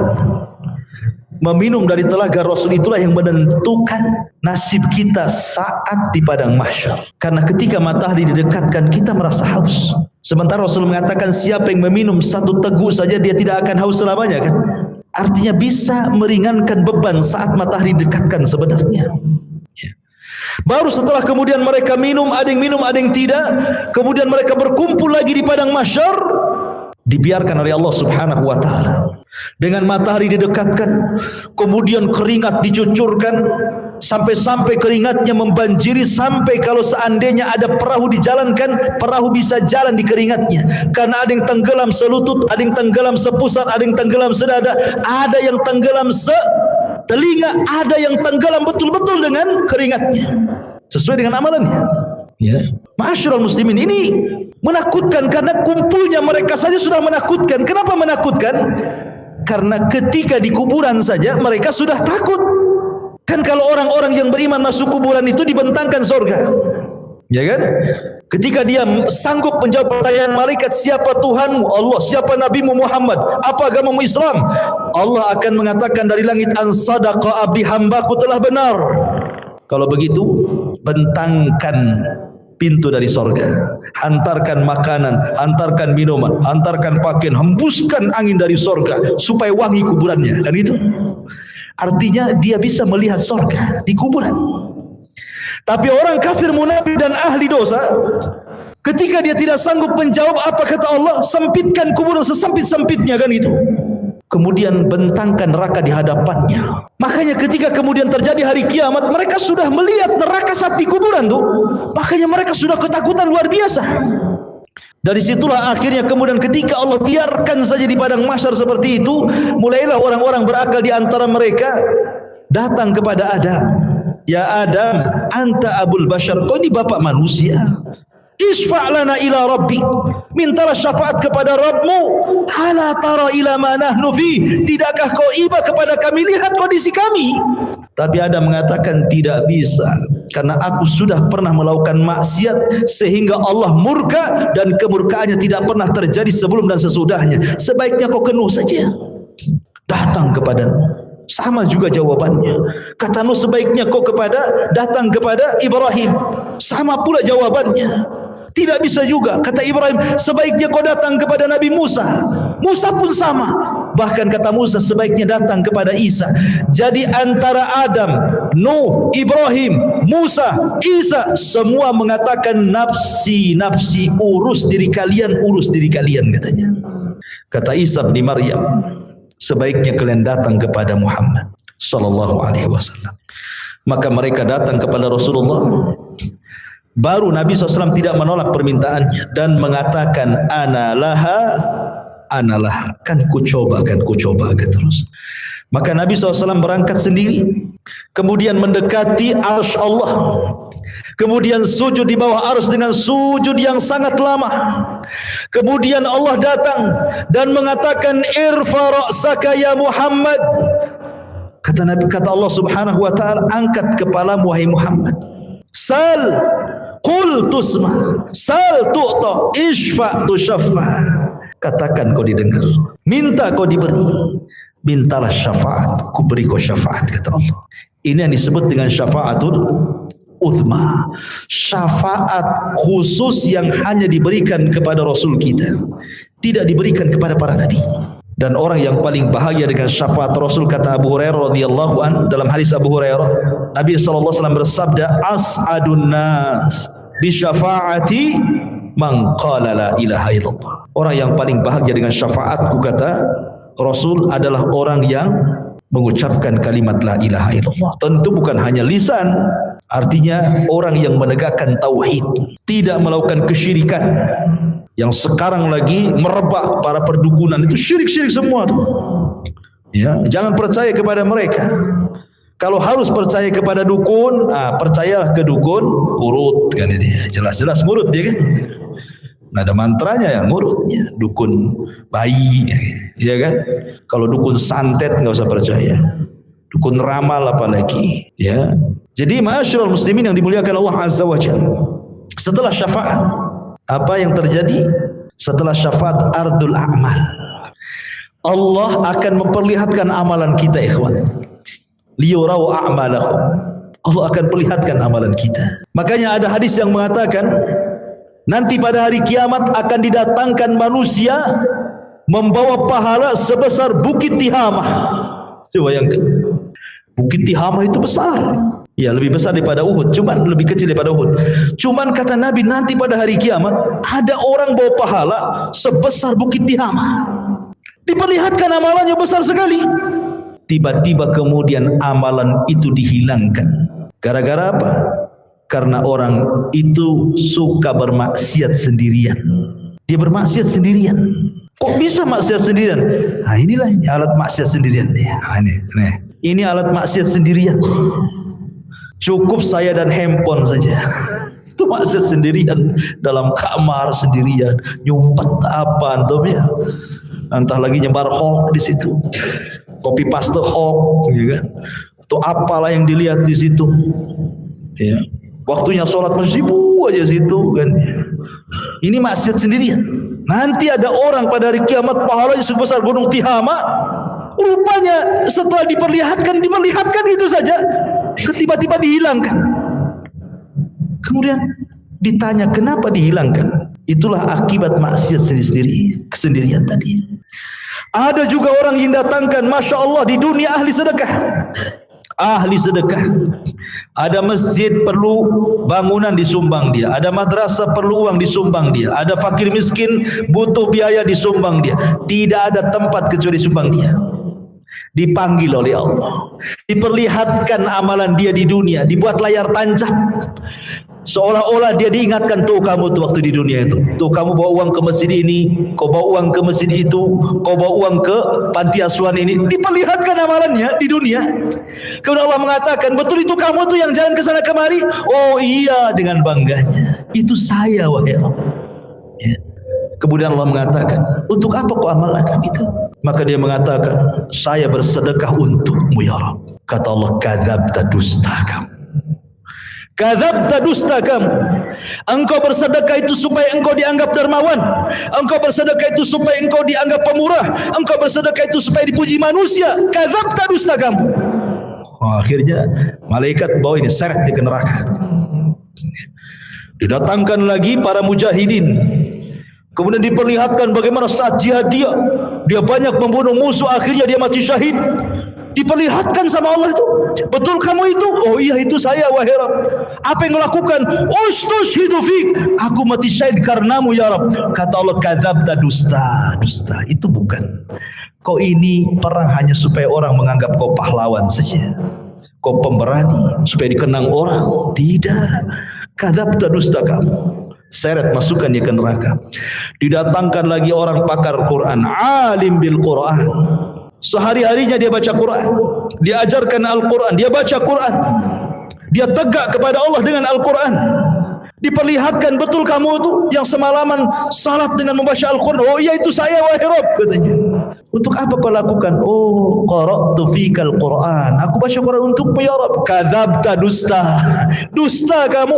meminum dari telaga Rasul itulah yang menentukan nasib kita saat di padang mahsyar. Karena ketika matahari didekatkan, kita merasa haus. Sementara Rasul mengatakan siapa yang meminum satu teguk saja dia tidak akan haus selamanya kan. Artinya bisa meringankan beban saat matahari didekatkan sebenarnya. Ya. Baru setelah kemudian mereka minum, ada yang minum, ada yang tidak. Kemudian mereka berkumpul lagi di padang mahsyar, dibiarkan oleh Allah Subhanahu wa taala. Dengan matahari didekatkan, kemudian keringat dicucurkan, sampai-sampai keringatnya membanjiri, sampai kalau seandainya ada perahu dijalankan, perahu bisa jalan di keringatnya, karena ada yang tenggelam selutut, ada yang tenggelam sepusat, ada yang tenggelam sedada, ada yang tenggelam setelinga, ada yang tenggelam betul-betul dengan keringatnya sesuai dengan amalannya. Ya, ma'asyiral muslimin, ini menakutkan karena kumpulnya mereka saja sudah menakutkan. Kenapa menakutkan? Karena ketika di kuburan saja mereka sudah takut. Kan kalau orang-orang yang beriman masuk kuburan itu dibentangkan surga, ya kan? Ketika dia sanggup menjawab pertanyaan malaikat, siapa Tuhanmu? Allah. Siapa Nabimu Muhammad? Apa agamamu Islam? Allah akan mengatakan dari langit, an sadaqa abdi, hambaku telah benar. Kalau begitu, bentangkan pintu dari sorga, hantarkan makanan, hantarkan minuman, hantarkan pakaian, hembuskan angin dari sorga supaya wangi kuburannya. Kan itu artinya dia bisa melihat sorga di kuburan. Tapi orang kafir, munafik dan ahli dosa, ketika dia tidak sanggup menjawab apa kata Allah, sempitkan kuburan sesempit-sempitnya, kan itu. Kemudian bentangkan neraka di hadapannya. Makanya ketika kemudian terjadi hari kiamat, mereka sudah melihat neraka saat di kuburan tuh. Makanya mereka sudah ketakutan luar biasa. Dari situlah akhirnya kemudian ketika Allah biarkan saja di padang mahsyar seperti itu, mulailah orang-orang berakal di antara mereka datang kepada Adam. Ya Adam, anta abul bashar, kau ini bapak manusia. Isfa' lana ila rabbik, mintalah syafaat kepada Rabbmu. Ala tara ila ma nahnu fi, tidakkah kau iba kepada kami, lihat kondisi kami. Tapi Adam mengatakan tidak bisa, karena aku sudah pernah melakukan maksiat sehingga Allah murka, dan kemurkaannya tidak pernah terjadi sebelum dan sesudahnya. Sebaiknya kau kenuh saja datang kepada Nuh. Sama juga jawabannya. Kata Nuh, sebaiknya kau datang kepada Ibrahim. Sama pula jawabannya. Tidak bisa juga. Kata Ibrahim, sebaiknya kau datang kepada Nabi Musa. Musa pun sama. Bahkan kata Musa, sebaiknya datang kepada Isa. Jadi antara Adam, Nuh, Ibrahim, Musa, Isa, semua mengatakan nafsi, nafsi, urus diri kalian katanya. Kata Isa bin Maryam, sebaiknya kalian datang kepada Muhammad sallallahu alaihi wasallam. Maka mereka datang kepada Rasulullah. Baru Nabi SAW tidak menolak permintaannya dan mengatakan ana laha, kan ku coba terus. Maka Nabi SAW berangkat sendiri, kemudian mendekati arsy Allah, kemudian sujud di bawah arsy dengan sujud yang sangat lama. Kemudian Allah datang dan mengatakan irfa ra'saka ya Muhammad. Kata Allah Subhanahu wa taala, angkat kepalamu wahai Muhammad. Sal qul tusma, sal tu'ta, isfa tushaffa. Katakan kau didengar, minta kau diberi, mintalah syafaat, ku beri kau syafaat, kata Allah. Ini yang disebut dengan syafaatul uzma, syafaat khusus yang hanya diberikan kepada Rasul kita, tidak diberikan kepada para nabi. Dan orang yang paling bahagia dengan syafaat Rasul, kata Abu Hurairah radhiyallahu an, dalam hadis Abu Hurairah, Nabi sallallahu alaihi wasallam bersabda, as'adun nas bi syafaati man qala la ilaha illallah. Orang yang paling bahagia dengan syafaatku, kata Rasul, adalah orang yang mengucapkan kalimat la ilaha illallah. Tentu bukan hanya lisan, artinya orang yang menegakkan tauhid, tidak melakukan kesyirikan. Yang sekarang lagi merebak para perdukunan itu syirik-syirik semua tuh. Ya, jangan percaya kepada mereka. Kalau harus percaya kepada dukun, percayalah ke dukun urut, kan ini. Jelas-jelas ngurut dia kan. Nggak ada mantranya ya ngurutnya. Dukun bayi, ya kan. Kalau dukun santet nggak usah percaya. Dukun ramal apalagi, ya. Jadi ma'asyiral muslimin yang dimuliakan Allah Azza wa Jalla, setelah syafaat, apa yang terjadi? Setelah syafaat, ardul a'mal. Allah akan memperlihatkan amalan kita, ikhwan. Liyurau a'malahum. Allah akan perlihatkan amalan kita. Makanya ada hadis yang mengatakan, nanti pada hari kiamat akan didatangkan manusia membawa pahala sebesar Bukit Tihamah. Coba bayangkan. Bukit Tihamah itu besar. Ya, lebih besar daripada Uhud, cuman lebih kecil daripada Uhud. Cuman kata Nabi, nanti pada hari kiamat ada orang bawa pahala sebesar Bukit Tihamah. Diperlihatkan amalannya besar sekali. Tiba-tiba kemudian amalan itu dihilangkan. Gara-gara apa? Karena orang itu suka bermaksiat sendirian. Dia bermaksiat sendirian. Kok bisa maksiat sendirian? Nah, inilah ini alat maksiat sendirian dia. Nah, ini alat maksiat sendirian. Cukup saya dan handphone saja. Itu maksiat sendirian, dalam kamar sendirian, nyumpet apa antum ya? Entah lagi nyebar hoax di situ. Copy paste hoax, ya kan? Atau apalah yang dilihat di situ. Ya. Waktunya sholat masih sibuk aja situ kan. Ini maksiat sendirian. Nanti ada orang pada hari kiamat pahalanya sebesar gunung Tihama. Rupanya setelah diperlihatkan itu saja, tiba-tiba dihilangkan. Kemudian ditanya kenapa dihilangkan? Itulah akibat maksiat sendiri-sendiri, kesendirian tadi. Ada juga orang yang datangkan, Masya Allah, di dunia ahli sedekah. Ahli sedekah. Ada masjid perlu bangunan disumbang dia, ada madrasah perlu uang disumbang dia, ada fakir miskin butuh biaya disumbang dia. Tidak ada tempat kecuali sumbang dia. Dipanggil oleh Allah, diperlihatkan amalan dia di dunia, dibuat layar tancap, seolah-olah dia diingatkan, tuh kamu tuh waktu di dunia itu, tuh kamu bawa uang ke masjid ini, kau bawa uang ke masjid itu, kau bawa uang ke panti asuhan ini. Diperlihatkan amalannya di dunia. Kemudian Allah mengatakan, betul itu kamu tuh yang jalan ke sana kemari? Oh iya, dengan bangganya, itu saya wahai Allah. Ya. Kemudian Allah mengatakan, untuk apa kau amalkan itu? Maka dia mengatakan, saya bersedekah untukmu ya Rabb. Kata Allah, kadzabta, dusta kamu. Kadzabta, dusta kamu. Engkau bersedekah itu supaya engkau dianggap dermawan. Engkau bersedekah itu supaya engkau dianggap pemurah. Engkau bersedekah itu supaya dipuji manusia. Kadzabta, dusta kamu. Oh, akhirnya malaikat bawa ini seret ke neraka. Didatangkan lagi para mujahidin. Kemudian diperlihatkan bagaimana saat jihad dia banyak membunuh musuh, akhirnya dia mati syahid. Diperlihatkan sama Allah itu, betul kamu itu? Oh iya, itu saya wahai Rabb. Apa yang melakukan? Ustushhidu fik, aku mati syahid karenamu ya Rabb. Kata Allah, kadzabta, dusta. Itu bukan. Kau ini perang hanya supaya orang menganggap kau pahlawan saja, kau pemberani supaya dikenang orang. Tidak. Kadzabta, dusta kamu. Seret, masukkan dia ke neraka. Didatangkan lagi orang pakar Quran, alim bil Quran. Sehari-harinya dia baca Quran, dia ajarkan Al-Quran, dia baca Quran, dia tegak kepada Allah dengan Al-Quran. Diperlihatkan, betul kamu itu yang semalaman salat dengan membaca Al-Quran? Oh iya, itu saya wahai Rabb, katanya. Untuk apa kau lakukan? Oh, qara'tu fikal Quran, aku baca Quran untukmu ya Rabb. Kadzabta, dusta kamu.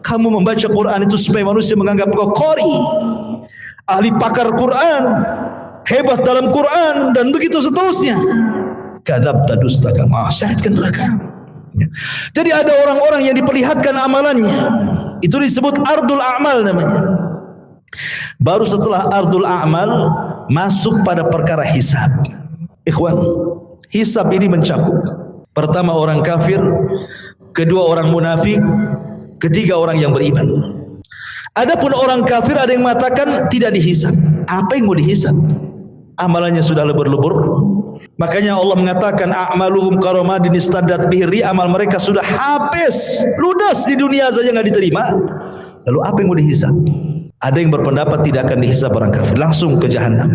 Kamu membaca Quran itu supaya manusia menganggap kau qari, ahli pakar Quran, hebat dalam Quran, dan begitu seterusnya. Kadzabta, dusta kamu. Syaratkan neraka. Jadi ada orang-orang yang diperlihatkan amalannya, itu disebut ardul a'mal namanya. Baru setelah ardul a'mal masuk pada perkara hisab. Ikhwan, hisab ini mencakup pertama orang kafir, kedua orang munafik, ketiga orang yang beriman. Adapun orang kafir ada yang mengatakan tidak dihisab. Apa yang mau dihisab? Amalannya sudah lebur-lebur. Makanya Allah mengatakan a'maluhum karamadin istaddat bihi, amal mereka sudah habis, ludas di dunia saja enggak diterima. Lalu apa yang mau dihisab? Ada yang berpendapat tidak akan dihisab orang kafir, langsung ke jahanam.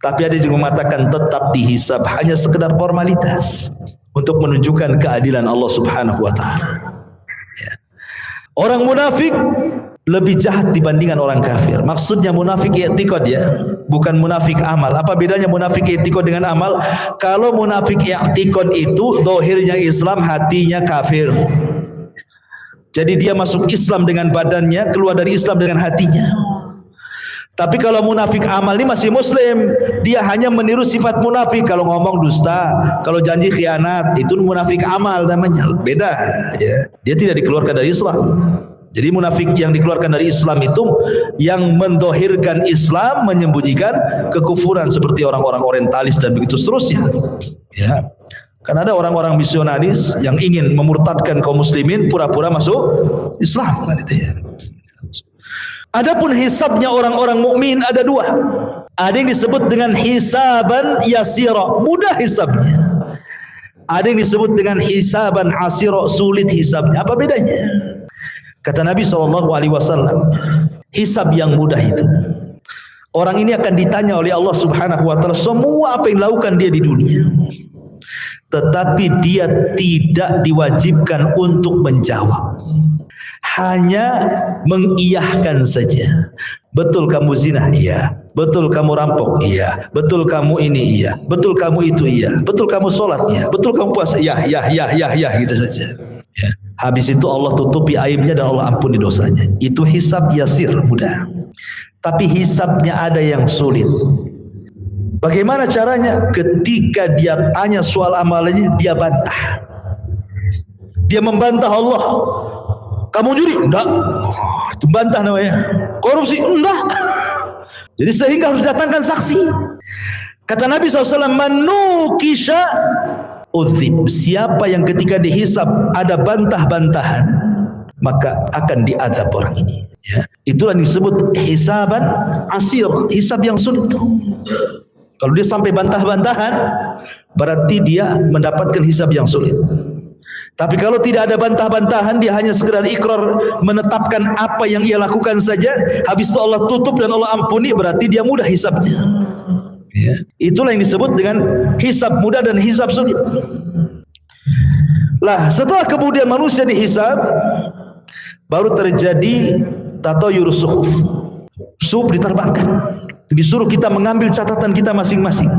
Tapi ada yang mengatakan tetap dihisab, hanya sekedar formalitas untuk menunjukkan keadilan Allah Subhanahu wa taala. Ya. Orang munafik lebih jahat dibandingkan orang kafir. Maksudnya munafik i'tiqad ya, bukan munafik amal. Apa bedanya munafik i'tiqad dengan amal? Kalau munafik i'tiqad itu zahirnya Islam, hatinya kafir. Jadi dia masuk Islam dengan badannya, keluar dari Islam dengan hatinya. Tapi kalau munafik amal ini masih muslim, dia hanya meniru sifat munafik. Kalau ngomong dusta, kalau janji khianat, itu munafik amal namanya. Beda ya. Dia tidak dikeluarkan dari Islam. Jadi munafik yang dikeluarkan dari Islam itu yang mendohirkan Islam, menyembunyikan kekufuran seperti orang-orang orientalis dan begitu seterusnya. Ya. Kan ada orang-orang misionaris yang ingin memurtadkan kaum muslimin, pura-pura masuk Islam kan itu ya. Adapun hisabnya orang-orang mukmin ada dua. Ada yang disebut dengan hisaban yasira, mudah hisabnya. Ada yang disebut dengan hisaban asira, sulit hisabnya. Apa bedanya? Kata Nabi SAW, hisab yang mudah itu, orang ini akan ditanya oleh Allah Subhanahu wa taala semua apa yang dilakukan dia di dunia, tetapi dia tidak diwajibkan untuk menjawab, hanya mengiyahkan saja. Betul kamu zina? Iya. Betul kamu rampok? Iya. Betul kamu ini? Iya. Betul kamu itu? Iya. Betul kamu sholat? Iya. Betul kamu puasa? Ya, gitu saja. Ya. Habis itu Allah tutupi aibnya dan Allah ampuni dosanya. Itu hisab yasir, mudah. Tapi hisabnya ada yang sulit. Bagaimana caranya? Ketika dia tanya soal amalannya, dia bantah. Dia membantah Allah. Kamu juri? Enggak. Itu bantah namanya. Korupsi? Enggak. Jadi sehingga harus datangkan saksi. Kata Nabi SAW, manukisha udzib. Siapa yang ketika dihisab ada bantah-bantahan, maka akan diazab orang ini. Ya. Itulah yang disebut hisaban asir, hisab yang sulit. Kalau dia sampai bantah-bantahan, berarti dia mendapatkan hisab yang sulit. Tapi kalau tidak ada bantah-bantahan, dia hanya sekedar ikrar menetapkan apa yang ia lakukan saja, habis itu Allah tutup dan Allah ampuni, berarti dia mudah hisabnya. Ya. Itulah yang disebut dengan hisab mudah dan hisab sulit. Lah, setelah kemudian manusia dihisab, baru terjadi tatayur suhuf. Suhuf diterbangkan. Disuruh kita mengambil catatan kita masing-masing.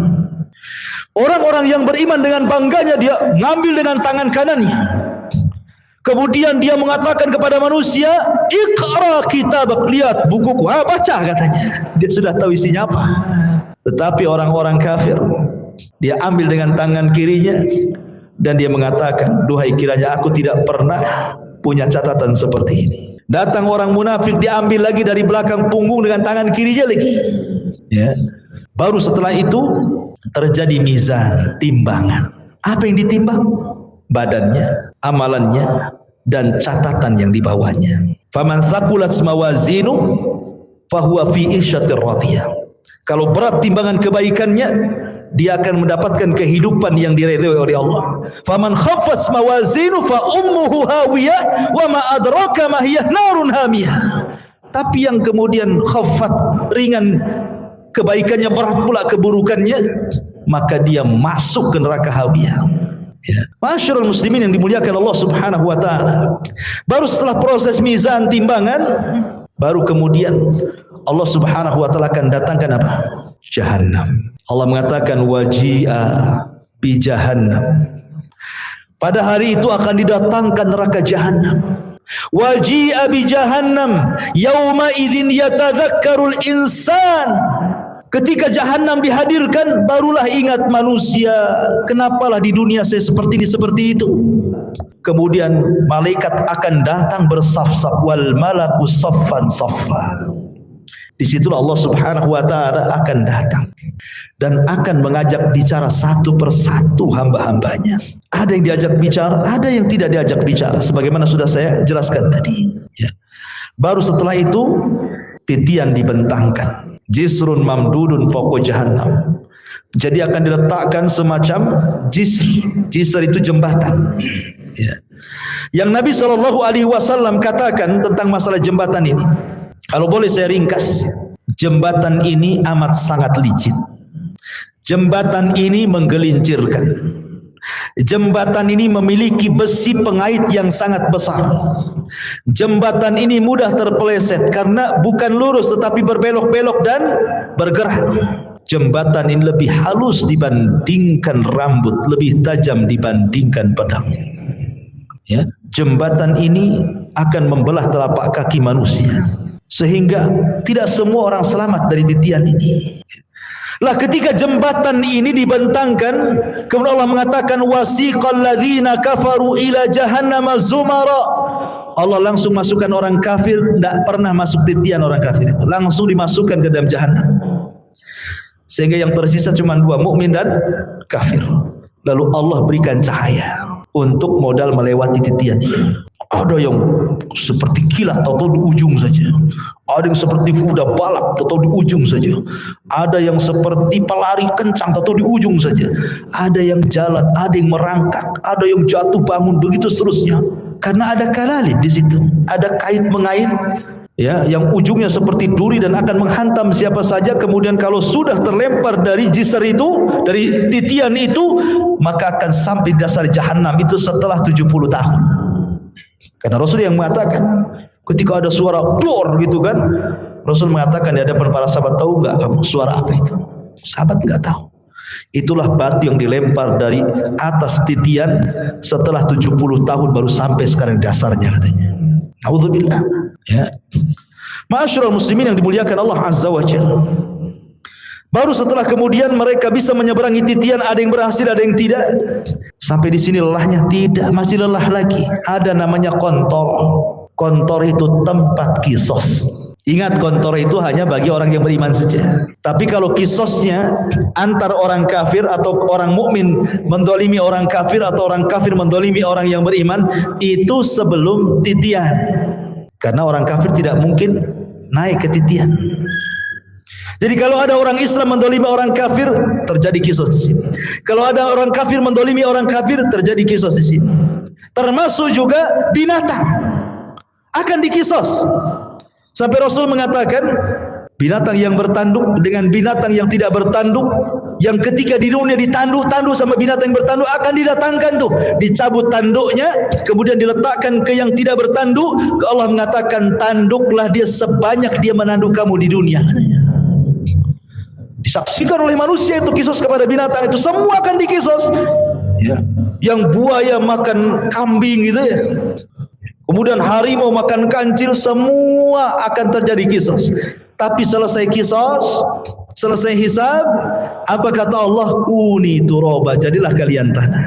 Orang-orang yang beriman dengan bangganya dia ngambil dengan tangan kanannya. Kemudian dia mengatakan kepada manusia, "Iqra kitabak, lihat bukuku." Baca katanya. Dia sudah tahu isinya apa. Tetapi orang-orang kafir, dia ambil dengan tangan kirinya dan dia mengatakan, "Duhai, kiranya aku tidak pernah punya catatan seperti ini." Datang orang munafik, diambil lagi dari belakang punggung dengan tangan kirinya lagi. Ya. Baru setelah itu terjadi mizan, timbangan. Apa yang ditimbang? Badannya, amalannya, dan catatan yang dibawanya. Faman thaqulat mawazinu fahuwa fi isyatir radiyah. Kalau berat timbangan kebaikannya, dia akan mendapatkan kehidupan yang diridhoi oleh Allah. Faman khaffat mawazinu fa ummuhu hawiyah wa ma adraka ma hiya narun hamiyah. Tapi yang kemudian khaffat, ringan kebaikannya, berat pula keburukannya, maka dia masuk ke neraka hawiyah. Ya. Masyarul muslimin yang dimuliakan Allah Subhanahu wa taala. Baru setelah proses mizan timbangan, baru kemudian Allah Subhanahu wa taala akan datangkan apa? Jahannam. Allah mengatakan waji'a bi jahannam. Pada hari itu akan didatangkan neraka jahannam. Waji'a bi jahannam yauma idzin yatadzakkarul insan. Ketika jahannam dihadirkan, barulah ingat manusia, kenapalah di dunia saya seperti ini, seperti itu. Kemudian malaikat akan datang bersaf-saf, wal malaku saffan saffa. Disitulah Allah Subhanahu wa taala akan datang dan akan mengajak bicara satu persatu hamba-hambanya. Ada yang diajak bicara, ada yang tidak diajak bicara, sebagaimana sudah saya jelaskan tadi. Ya. Baru setelah itu titian dibentangkan. Jisrun mamdudun fawqa jahannam. Jadi akan diletakkan semacam jisr. Jisr itu jembatan. Ya. Yang Nabi SAW katakan tentang masalah jembatan ini, kalau boleh saya ringkas, jembatan ini amat sangat licin. Jembatan ini menggelincirkan. Jembatan ini memiliki besi pengait yang sangat besar. Jembatan ini mudah terpeleset karena bukan lurus tetapi berbelok-belok dan bergerak. Jembatan ini lebih halus dibandingkan rambut, lebih tajam dibandingkan pedang. Ya, jembatan ini akan membelah telapak kaki manusia sehingga tidak semua orang selamat dari titian ini. Lah ketika jembatan ini dibentangkan, kemudian Allah mengatakan wasiqal ladzina kafaru ila jahannama zumara. Allah langsung masukkan orang kafir, tidak pernah masuk titian orang kafir itu, langsung dimasukkan ke dalam jahannam. Sehingga yang tersisa cuma dua, mukmin dan kafir. Lalu Allah berikan cahaya untuk modal melewati titian itu. Ada yang seperti kilat atau di ujung saja. Ada yang seperti kuda balap atau di ujung saja. Ada yang seperti pelari kencang atau di ujung saja. Ada yang jalan, ada yang merangkak, ada yang jatuh bangun, begitu seterusnya. Karena ada kalalib di situ, ada kait mengait, ya, yang ujungnya seperti duri dan akan menghantam siapa saja. Kemudian kalau sudah terlempar dari jisr itu, dari titian itu, maka akan sampai di dasar jahanam itu setelah 70 tahun. Karena Rasul yang mengatakan, ketika ada suara dor gitu kan, Rasul mengatakan di hadapan para sahabat, tahu nggak kamu suara apa itu? Sahabat nggak tahu. Itulah batu yang dilempar dari atas titian setelah 70 tahun baru sampai sekarang dasarnya katanya. Nauzubillah. Ya. Ma'asyiral muslimin yang dimuliakan Allah Azza wa Jalla. Baru setelah kemudian mereka bisa menyeberangi titian, ada yang berhasil, ada yang tidak. Sampai di sini lelahnya tidak, masih lelah lagi. Ada namanya kontor. Kontor itu tempat kisos. Ingat, kontor itu hanya bagi orang yang beriman saja. Tapi kalau kisosnya antar orang kafir atau orang mukmin mendolimi orang kafir atau orang kafir mendolimi orang yang beriman, itu sebelum titian. Karena orang kafir tidak mungkin naik ke titian. Jadi kalau ada orang Islam mendolimi orang kafir, terjadi kisos di sini. Kalau ada orang kafir mendolimi orang kafir, terjadi kisos di sini. Termasuk juga binatang akan dikisos. Sampai Rasul mengatakan, binatang yang bertanduk dengan binatang yang tidak bertanduk, yang ketika di dunia ditanduk sama binatang yang bertanduk, akan didatangkan tuh, dicabut tanduknya, kemudian diletakkan ke yang tidak bertanduk. Allah mengatakan, tanduklah dia sebanyak dia menanduk kamu di dunia. Disaksikan oleh manusia itu kisos kepada binatang itu, semua akan dikisos. Ya. Yang buaya makan kambing gitu ya. Kemudian harimau makan kancil, semua akan terjadi kisos. Tapi selesai kisos, selesai hisab, apa kata Allah? Kuni turaba, jadilah kalian tanah.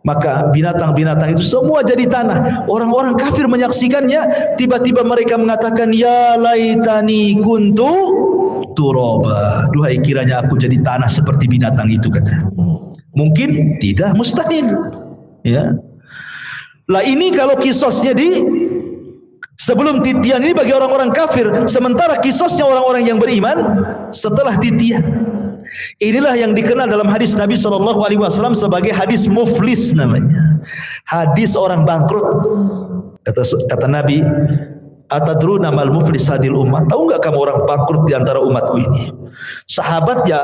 Maka binatang-binatang itu semua jadi tanah. Orang-orang kafir menyaksikannya, tiba-tiba mereka mengatakan, ya laitani kuntu turaba. Duhai kiranya aku jadi tanah seperti binatang itu, kata. Mungkin tidak, mustahil. Ya. Lah ini kalau kisosnya di sebelum titian ini bagi orang-orang kafir, sementara kisosnya orang-orang yang beriman setelah titian. Inilah yang dikenal dalam hadis Nabi SAW sebagai hadis muflis namanya. Hadis orang bangkrut. Kata Nabi, atadruna mal muflis hadil ummah? Tahu enggak kamu orang bangkrut di antara umatku ini? Sahabat ya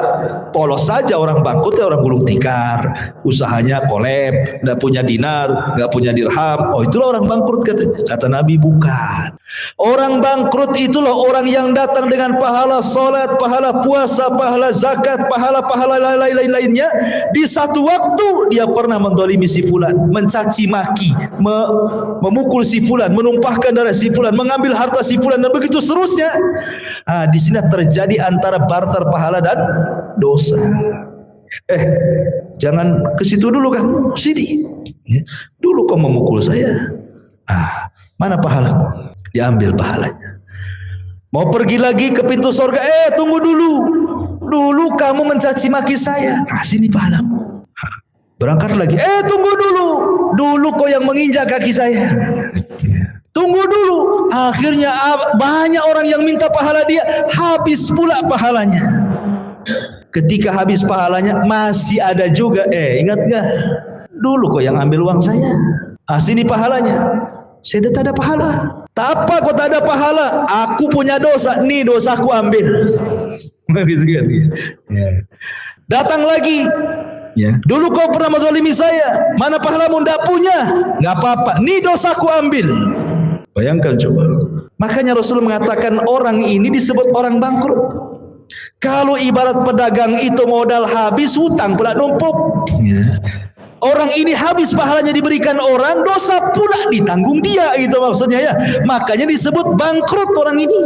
polos saja, orang bangkrut ya orang gulung tikar, usahanya kolab, enggak punya dinar, enggak punya dirham. Oh, itulah orang bangkrut katanya. Kata Nabi, bukan. Orang bangkrut itulah orang yang datang dengan pahala salat, pahala puasa, pahala zakat, pahala-pahala lain-lainnya. Di satu waktu dia pernah mendolimi si fulan, mencaci maki, memukul si fulan, menumpahkan darah si fulan, mengambil harta si fulan, dan begitu seterusnya. Di sini terjadi antara barter pahala dan dosa. Jangan ke situ dulu kamu, sini. Dulu kau memukul saya. Mana pahalamu? Diambil pahalanya. Mau pergi lagi ke pintu surga, tunggu dulu. Dulu kamu mencaci maki saya. Sini pahalamu. Berangkat lagi, tunggu dulu. Dulu kau yang menginjak kaki saya. Tunggu dulu. Akhirnya banyak orang yang minta pahala dia, habis pula pahalanya. Ketika habis pahalanya, masih ada juga. Ingat gak? Dulu kau yang ambil uang saya. Sini pahalanya. Saya tak ada pahala. Tak apa kau tak ada pahala. Aku punya dosa. Nih dosaku ambil. Gitu kan? Datang lagi. Dulu kau pernah menzalimi saya. Mana pahalamu? Tidak punya. Nggak apa-apa. Nih dosaku ambil. Bayangkan coba. Makanya Rasul mengatakan orang ini disebut orang bangkrut. Kalau ibarat pedagang itu modal habis, hutang pula numpuk. Orang ini habis pahalanya diberikan orang, dosa pula ditanggung dia, itu maksudnya ya. Makanya disebut bangkrut orang ini.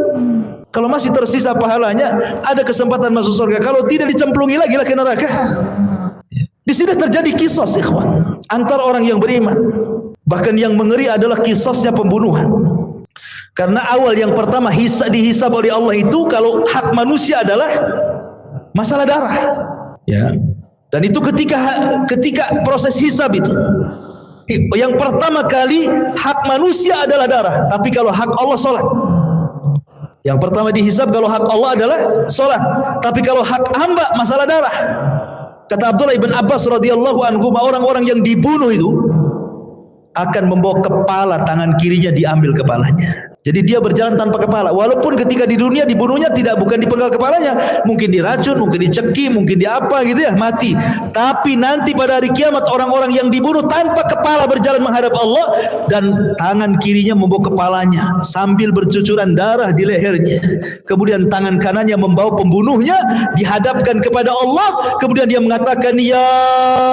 Kalau masih tersisa pahalanya, ada kesempatan masuk surga. Kalau tidak, dicemplungi lagi ke neraka. Di sini terjadi kisos, ikhwan, antara orang yang beriman. Bahkan yang mengeri adalah kisosnya pembunuhan. Karena awal yang pertama dihisab oleh Allah itu, kalau hak manusia adalah masalah darah. Ya. Dan itu ketika proses hisab itu, Yang pertama kali hak manusia adalah darah, tapi kalau hak Allah salat. Yang pertama dihisab kalau hak Allah adalah salat, tapi kalau hak hamba masalah darah. Kata Abdullah ibn Abbas radhiyallahu anhu, orang-orang yang dibunuh itu akan membawa kepala, tangan kirinya diambil kepalanya. Jadi dia berjalan tanpa kepala. Walaupun ketika di dunia dibunuhnya bukan dipenggal kepalanya, mungkin diracun, mungkin diceki, mungkin diapa gitu ya, mati. Tapi nanti pada hari kiamat orang-orang yang dibunuh tanpa kepala berjalan menghadap Allah dan tangan kirinya membawa kepalanya sambil bercucuran darah di lehernya. Kemudian tangan kanannya membawa pembunuhnya dihadapkan kepada Allah. Kemudian dia mengatakan, "Ya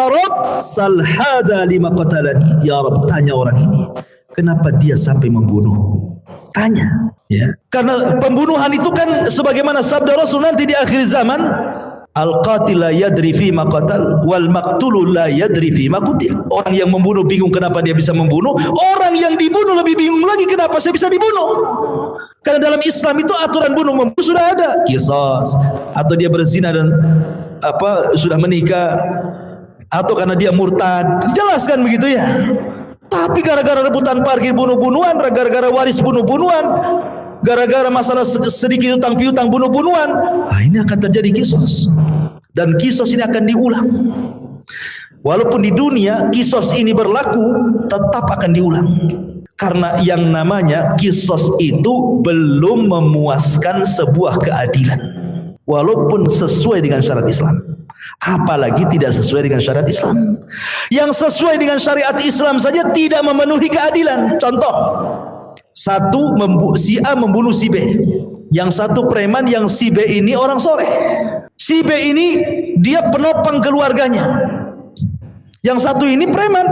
Rabb, sal hadza lima qatalani." Ya Rabb, tanya orang ini, kenapa dia sampai membunuhku? Tanya, ya. Karena pembunuhan itu kan sebagaimana sabda Rasul nanti di akhir zaman, al-qatil la yadri fi ma qatal wal maqtul la yadri fi ma qutil. Orang yang membunuh bingung kenapa dia bisa membunuh, orang yang dibunuh lebih bingung lagi kenapa saya bisa dibunuh. Karena dalam Islam itu aturan bunuh membunuh sudah ada, qisas, atau dia berzina dan sudah menikah, atau karena dia murtad, dijelaskan begitu ya. Tapi gara-gara rebutan parkir bunuh-bunuhan, gara-gara waris bunuh-bunuhan, gara-gara masalah sedikit utang piutang bunuh-bunuhan, ini akan terjadi kisos. Dan kisos ini akan diulang. Walaupun di dunia kisos ini berlaku, tetap akan diulang. Karena yang namanya kisos itu belum memuaskan sebuah keadilan. Walaupun sesuai dengan syariat Islam. Apalagi tidak sesuai dengan syariat Islam. Yang sesuai dengan syariat Islam saja tidak memenuhi keadilan. Contoh, si A membunuh si B. Yang satu preman, yang si B ini orang soleh. Si B ini dia penopang keluarganya. Yang satu ini preman.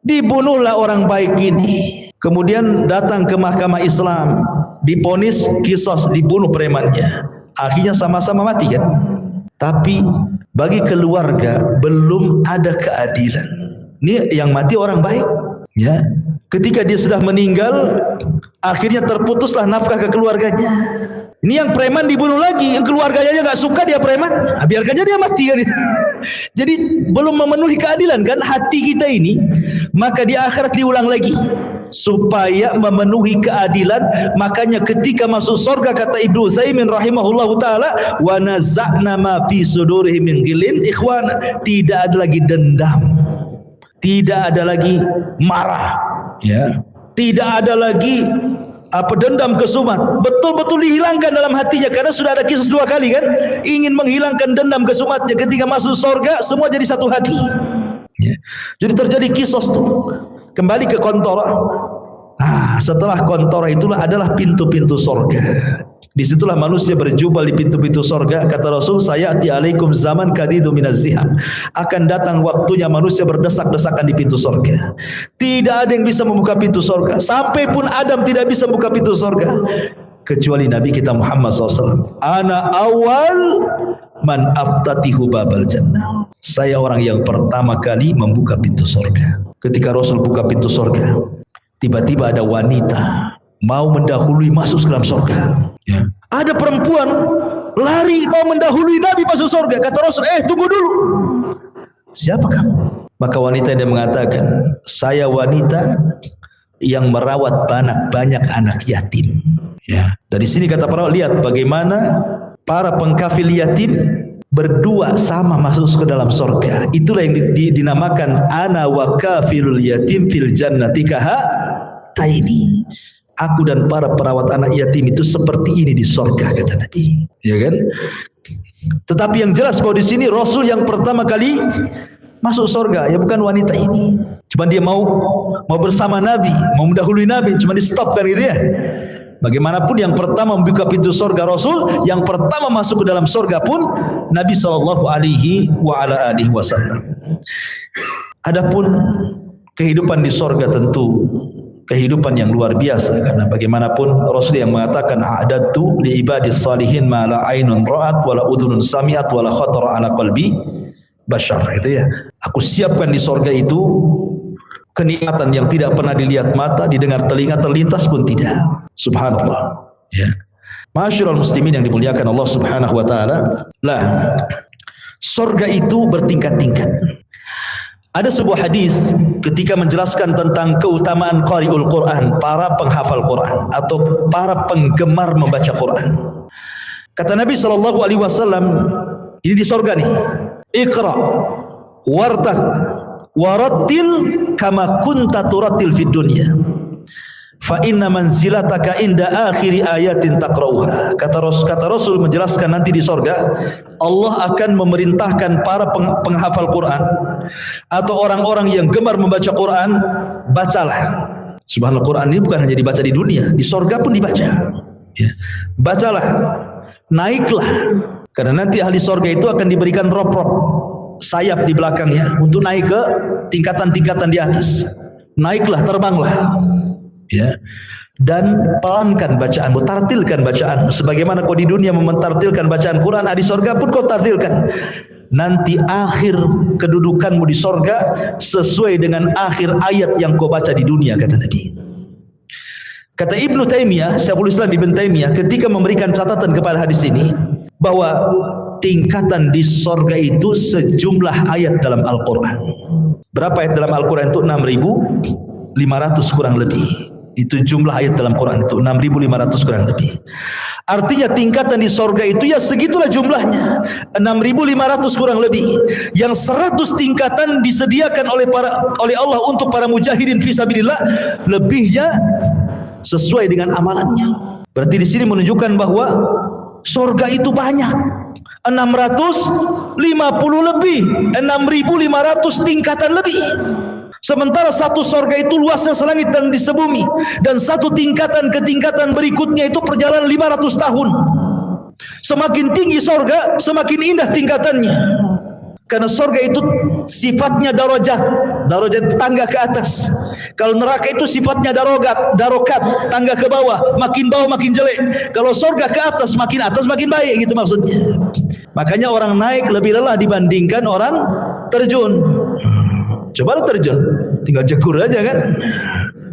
Dibunuhlah orang baik ini. Kemudian datang ke mahkamah Islam, diponis kisos, dibunuh premannya. Akhirnya sama-sama mati kan? Tapi bagi keluarga belum ada keadilan. Ini yang mati orang baik, ya. Ketika dia sudah meninggal, akhirnya terputuslah nafkah ke keluarganya. Ini yang preman dibunuh lagi, yang keluarganya nggak suka dia preman, biarkannya dia mati kan. Jadi belum memenuhi keadilan kan hati kita ini, maka di akhirat diulang lagi. Supaya memenuhi keadilan, makanya ketika masuk surga kata Ibnu Utsaimin rahimahullahu taala, wa naza'na ma fi sudurihim min ghillin ikhwana, tidak ada lagi dendam, tidak ada lagi marah, ya, tidak ada lagi dendam kesumat, betul-betul dihilangkan dalam hatinya. Karena sudah ada kisah 2 kali kan, ingin menghilangkan dendam kesumatnya. Ketika masuk surga semua jadi satu hati, ya. Jadi terjadi kisah tuh. Kembali ke kontora. Setelah kontora itulah adalah pintu-pintu sorga. Disitulah manusia berjubel di pintu-pintu sorga. Kata Rasul, sayati alaikum zaman kadidu minaz ziham. Akan datang waktunya manusia berdesak-desakan di pintu sorga. Tidak ada yang bisa membuka pintu sorga. Sampai pun Adam tidak bisa membuka pintu sorga, kecuali Nabi kita Muhammad SAW. Ana awal man aftatihu babal jannah. Saya orang yang pertama kali membuka pintu sorga. Ketika Rasul buka pintu sorga, tiba-tiba ada wanita mau mendahului masuk ke dalam sorga, ya. Ada perempuan lari mau mendahului Nabi masuk sorga. Kata Rasul, tunggu dulu, siapa kamu? Maka wanita yang mengatakan, saya wanita yang merawat banyak anak yatim, ya. Dari sini kata para lihat bagaimana para pengkafil yatim berdua sama masuk ke dalam surga. Itulah yang dinamakan ana wa kafilul yatim fil jannati kahataini. Aku dan para perawat anak yatim itu seperti ini di surga, kata Nabi. Ya kan? Tetapi yang jelas bahwa di sini Rasul yang pertama kali masuk surga ya bukan wanita ini. Cuma dia mau bersama Nabi, mau mendahului Nabi, cuma di stop kan gitu ya. Bagaimanapun yang pertama membuka pintu surga Rasul, yang pertama masuk ke dalam surga pun Nabi sallallahu alaihi wasallam. Adapun kehidupan di surga tentu kehidupan yang luar biasa, karena bagaimanapun Rasul yang mengatakan a'dadtu li ibadis salihin ma la ainun ra'at wa la udhunun sami'at wa la khatara ala qalbi bashar. Itu ya, aku siapkan di surga itu kenikmatan yang tidak pernah dilihat mata, didengar telinga, terlintas pun tidak. Subhanallah, ya. Masyarul muslimin yang dimuliakan Allah Subhanahu wa taala. Lah, surga itu bertingkat-tingkat. Ada sebuah hadis ketika menjelaskan tentang keutamaan qari'ul Quran, para penghafal Quran atau para penggemar membaca Quran. Kata Nabi SAW, ini di sorga nih, Iqra wartaq warattil kama kunta turattil fid dunya fa inna manzilataka inda akhiri ayatin taqra'uha. Kata Rasul menjelaskan nanti di sorga Allah akan memerintahkan para penghafal Quran atau orang-orang yang gemar membaca Quran, bacalah. Subhanallah, Quran ini bukan hanya dibaca di dunia, di sorga pun dibaca ya. Bacalah, naiklah, karena nanti ahli sorga itu akan diberikan rop-rop sayap di belakangnya untuk naik ke tingkatan-tingkatan di atas. Naiklah, terbanglah ya, dan pelankan bacaanmu, tartilkan bacaanmu sebagaimana kau di dunia mentartilkan bacaan Quran, di sorga pun kau tartilkan. Nanti akhir kedudukanmu di sorga sesuai dengan akhir ayat yang kau baca di dunia, kata Nabi. Kata Ibnu Taimiyah, Syekhul Islam Ibnu Taimiyah ketika memberikan catatan kepada hadis ini, bahwa tingkatan di sorga itu sejumlah ayat dalam Al-Quran. Berapa ayat dalam Al-Quran itu? 6.500 kurang lebih. Itu jumlah ayat dalam Quran itu 6.500 kurang lebih. Artinya tingkatan di sorga itu ya segitulah jumlahnya, 6.500 kurang lebih. Yang 100 tingkatan disediakan oleh Allah untuk para mujahidin fisabilillah, lebihnya sesuai dengan amalannya. Berarti di sini menunjukkan bahwa sorga itu banyak, 650 lebih, 6.500 tingkatan lebih. Sementara satu sorga itu luasnya selangit dan di sebumi, dan satu tingkatan ke tingkatan berikutnya itu perjalanan 500 tahun. Semakin tinggi sorga, semakin indah tingkatannya. Karena sorga itu sifatnya darajat tangga ke atas. Kalau neraka itu sifatnya darokat, tangga ke bawah makin jelek. Kalau sorga ke atas makin baik, gitu maksudnya. Makanya orang naik lebih lelah dibandingkan orang terjun. Coba lu terjun, tinggal jegur aja kan.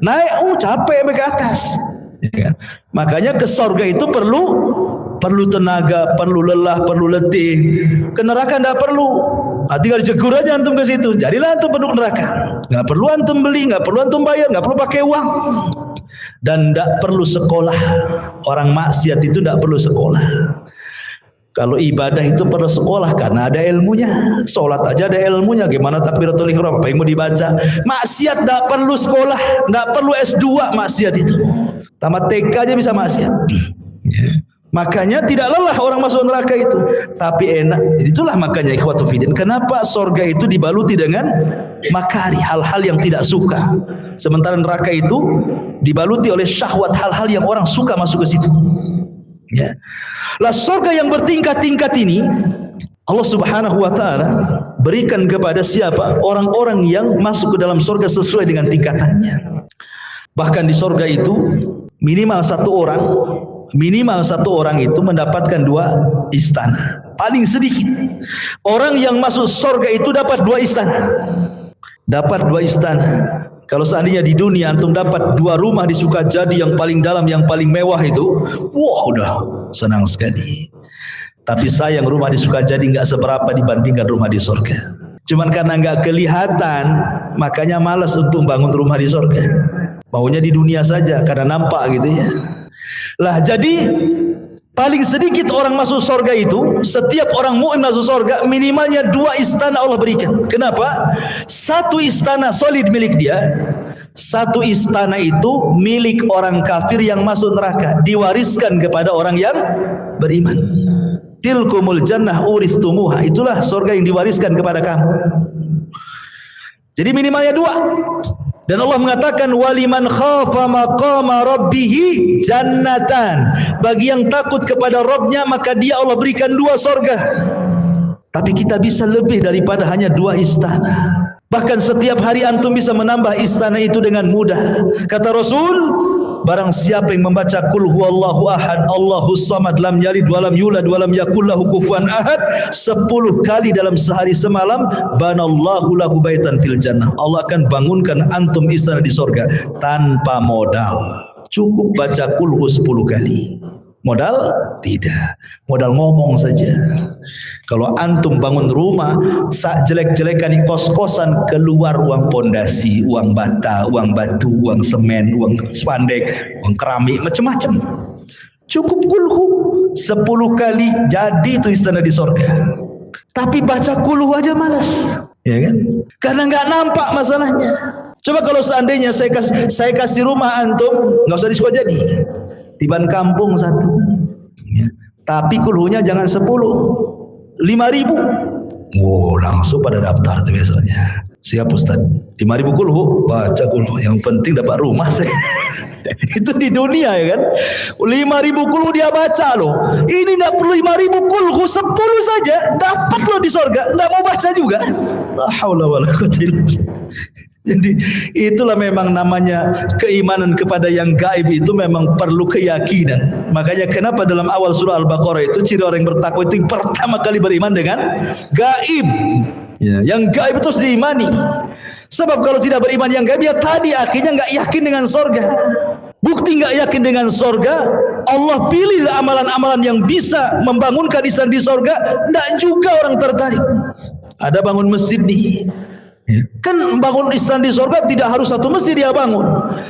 Naik, capek sampai ke atas. Ya kan? Makanya ke sorga itu perlu tenaga, perlu lelah, perlu letih. Ke neraka enggak perlu. Tinggal jegur aja antum ke situ. Jadilah antum penduduk neraka. Enggak perlu antum beli, enggak perlu antum bayar, enggak perlu pakai uang. Dan enggak perlu sekolah. Orang maksiat itu enggak perlu sekolah. Kalau ibadah itu perlu sekolah karena ada ilmunya. Sholat aja ada ilmunya. Gimana takbiratul ihram, apa yang mau dibaca? Maksiat tidak perlu sekolah, tidak perlu S2 maksiat itu. Tamat TK aja bisa maksiat. Makanya tidak lelah orang masuk neraka itu, tapi enak. Itulah makanya ikhwatu fiddin, kenapa sorga itu dibaluti dengan makari, hal-hal yang tidak suka. Sementara neraka itu dibaluti oleh syahwat, hal-hal yang orang suka masuk ke situ. Ya. Lah sorga yang bertingkat-tingkat ini Allah Subhanahu wa ta'ala berikan kepada siapa? Orang-orang yang masuk ke dalam sorga sesuai dengan tingkatannya. Bahkan di sorga itu minimal satu orang itu mendapatkan 2 istana. Paling sedikit orang yang masuk sorga itu dapat 2 istana. Dapat 2 istana. Kalau seandainya di dunia antum dapat 2 rumah di Sukajadi yang paling dalam, yang paling mewah itu, wah udah senang sekali. Tapi sayang rumah di Sukajadi nggak seberapa dibandingkan rumah di surga. Cuman karena nggak kelihatan, makanya malas untuk bangun rumah di surga. Maunya di dunia saja karena nampak gitu ya. Lah jadi paling sedikit orang masuk surga itu, setiap orang mukmin masuk surga minimalnya 2 istana Allah berikan. Kenapa? 1 istana solid milik dia, 1 istana itu milik orang kafir yang masuk neraka, diwariskan kepada orang yang beriman. Tilkumul jannah uristumuha, itulah surga yang diwariskan kepada kamu. Jadi minimalnya 2. Dan Allah mengatakan waliman khafa maqama rabbih jannatan. Bagi yang takut kepada Rabbnya maka dia Allah berikan 2 sorga. Tapi kita bisa lebih daripada hanya 2 istana. Bahkan setiap hari antum bisa menambah istana itu dengan mudah. Kata Rasul, barang siapa yang membaca qul huwallahu ahad Allahus samad lam yalid walam yulad walam yakul lahu kufuwan ahad 10 kali dalam sehari semalam, banallahu lahu baitan fil jannah. Allah akan bangunkan antum istana di surga tanpa modal. Cukup baca qul hu 10 kali. Modal? Tidak. Modal ngomong saja. Kalau antum bangun rumah, sak jelek-jelekan di kos-kosan, keluar uang pondasi, uang bata, uang batu, uang semen, uang spandek, uang keramik, macam-macam. Cukup kulhu 10 kali jadi itu istana di sorga. Tapi baca kulhu aja malas, ya kan? Karena nggak nampak masalahnya. Coba kalau seandainya saya kasih rumah antum, nggak usah diskon jadi, tiban kampung 1, ya. Tapi kulhunya jangan 10. 5.000, wow, langsung pada daftar tuh biasanya. Siap Ustaz, 5.000 kulhu, baca kulhu. Yang penting dapat rumah. Itu di dunia ya kan. 5.000 kulhu dia baca loh. Ini tidak perlu 5.000 kulhu, 10 saja dapat loh di sorga. Tidak mau baca juga. La haula wala quwwata illa billah. Jadi itulah memang namanya keimanan kepada yang gaib, itu memang perlu keyakinan. Makanya kenapa dalam awal surah Al-Baqarah itu ciri orang yang bertakwa itu pertama kali beriman dengan gaib. Ya, yang gaib itu harus diimani. Sebab kalau tidak beriman yang gaib, ya tadi akhirnya nggak yakin dengan sorga. Bukti nggak yakin dengan sorga, Allah pilih amalan-amalan yang bisa membangunkan istana di sorga, nggak juga orang tertarik. Ada bangun masjid nih. Kan bangun istana di sorga tidak harus satu masjid dia bangun,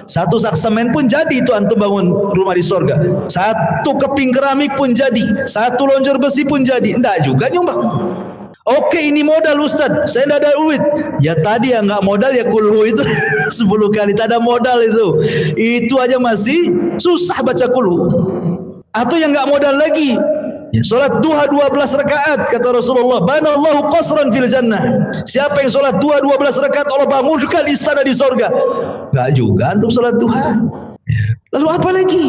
1 sak semen pun jadi itu antum bangun rumah di sorga, 1 keping keramik pun jadi, 1 lonjor besi pun jadi, enggak juga nyumbang. Oke, ini modal Ustaz, saya tidak ada duit. Ya tadi yang nggak modal ya kulhu itu 10 kali, tak ada modal itu aja masih susah baca kulhu. Atau yang nggak modal lagi, solat duha 12 rakaat, kata Rasulullah, banallahu qasran fil jannah. Siapa yang solat duha 12 rakaat, Allah bangunkan istana di sorga. Enggak juga antum solat duha. Lalu apa lagi?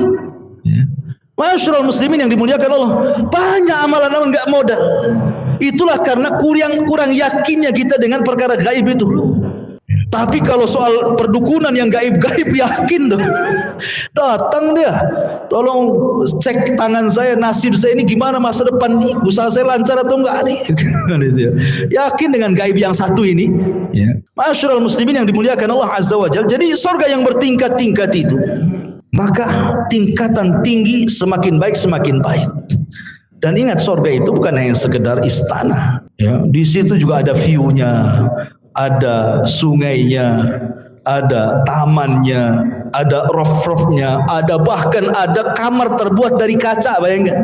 Masyarul muslimin yang dimuliakan Allah, banyak amalan-amalan enggak modal. Itulah karena kurang yakinnya kita dengan perkara gaib itu. Tapi kalau soal perdukunan yang gaib-gaib yakin tuh. Datang dia, tolong cek tangan saya, nasib saya ini gimana masa depan nih, usaha saya lancar atau enggak nih. Yakin dengan gaib yang satu ini. Ya. Masyarul muslimin yang dimuliakan Allah Azza wa Jalla. Jadi surga yang bertingkat-tingkat itu. Maka tingkatan tinggi semakin baik semakin baik. Dan ingat surga itu bukan hanya sekedar istana. Ya. Di situ juga ada view-nya, ada sungainya, ada tamannya, ada roof-roofnya, ada bahkan ada kamar terbuat dari kaca, bayangkan.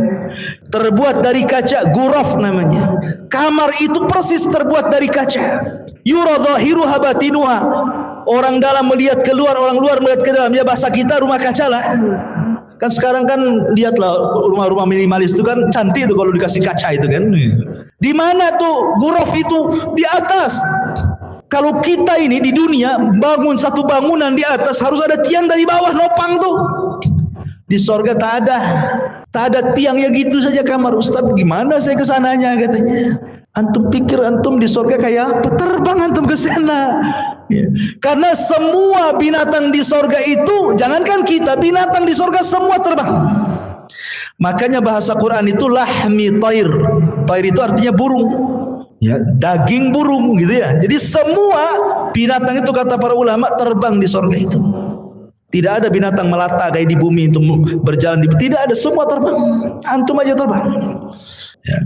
Terbuat dari kaca, ghuraf namanya. Kamar itu persis terbuat dari kaca. Yura dhahiruha batinuha. Orang dalam melihat keluar, orang luar melihat ke dalam. Ya bahasa kita rumah kaca lah. Kan sekarang kan lihatlah rumah-rumah minimalis itu kan cantik tuh kalau dikasih kaca itu kan. Di mana tuh ghuraf itu? Di atas. Kalau kita ini di dunia bangun satu bangunan di atas harus ada tiang dari bawah nopang tuh. Di sorga tak ada tiang, ya gitu saja kamar. Ustaz gimana saya kesananya katanya. Antum pikir antum di sorga kayak apa? Terbang antum ke sana. Ya. Karena semua binatang di sorga itu, jangankan kita, binatang di sorga semua terbang. Makanya bahasa Quran itu lahmi tair. Tair itu artinya burung. Ya, daging burung gitu ya. Jadi semua binatang itu kata para ulama terbang di sorga itu. Tidak ada binatang melata kayak di bumi itu berjalan tidak ada, semua terbang. Antum aja terbang. Ya.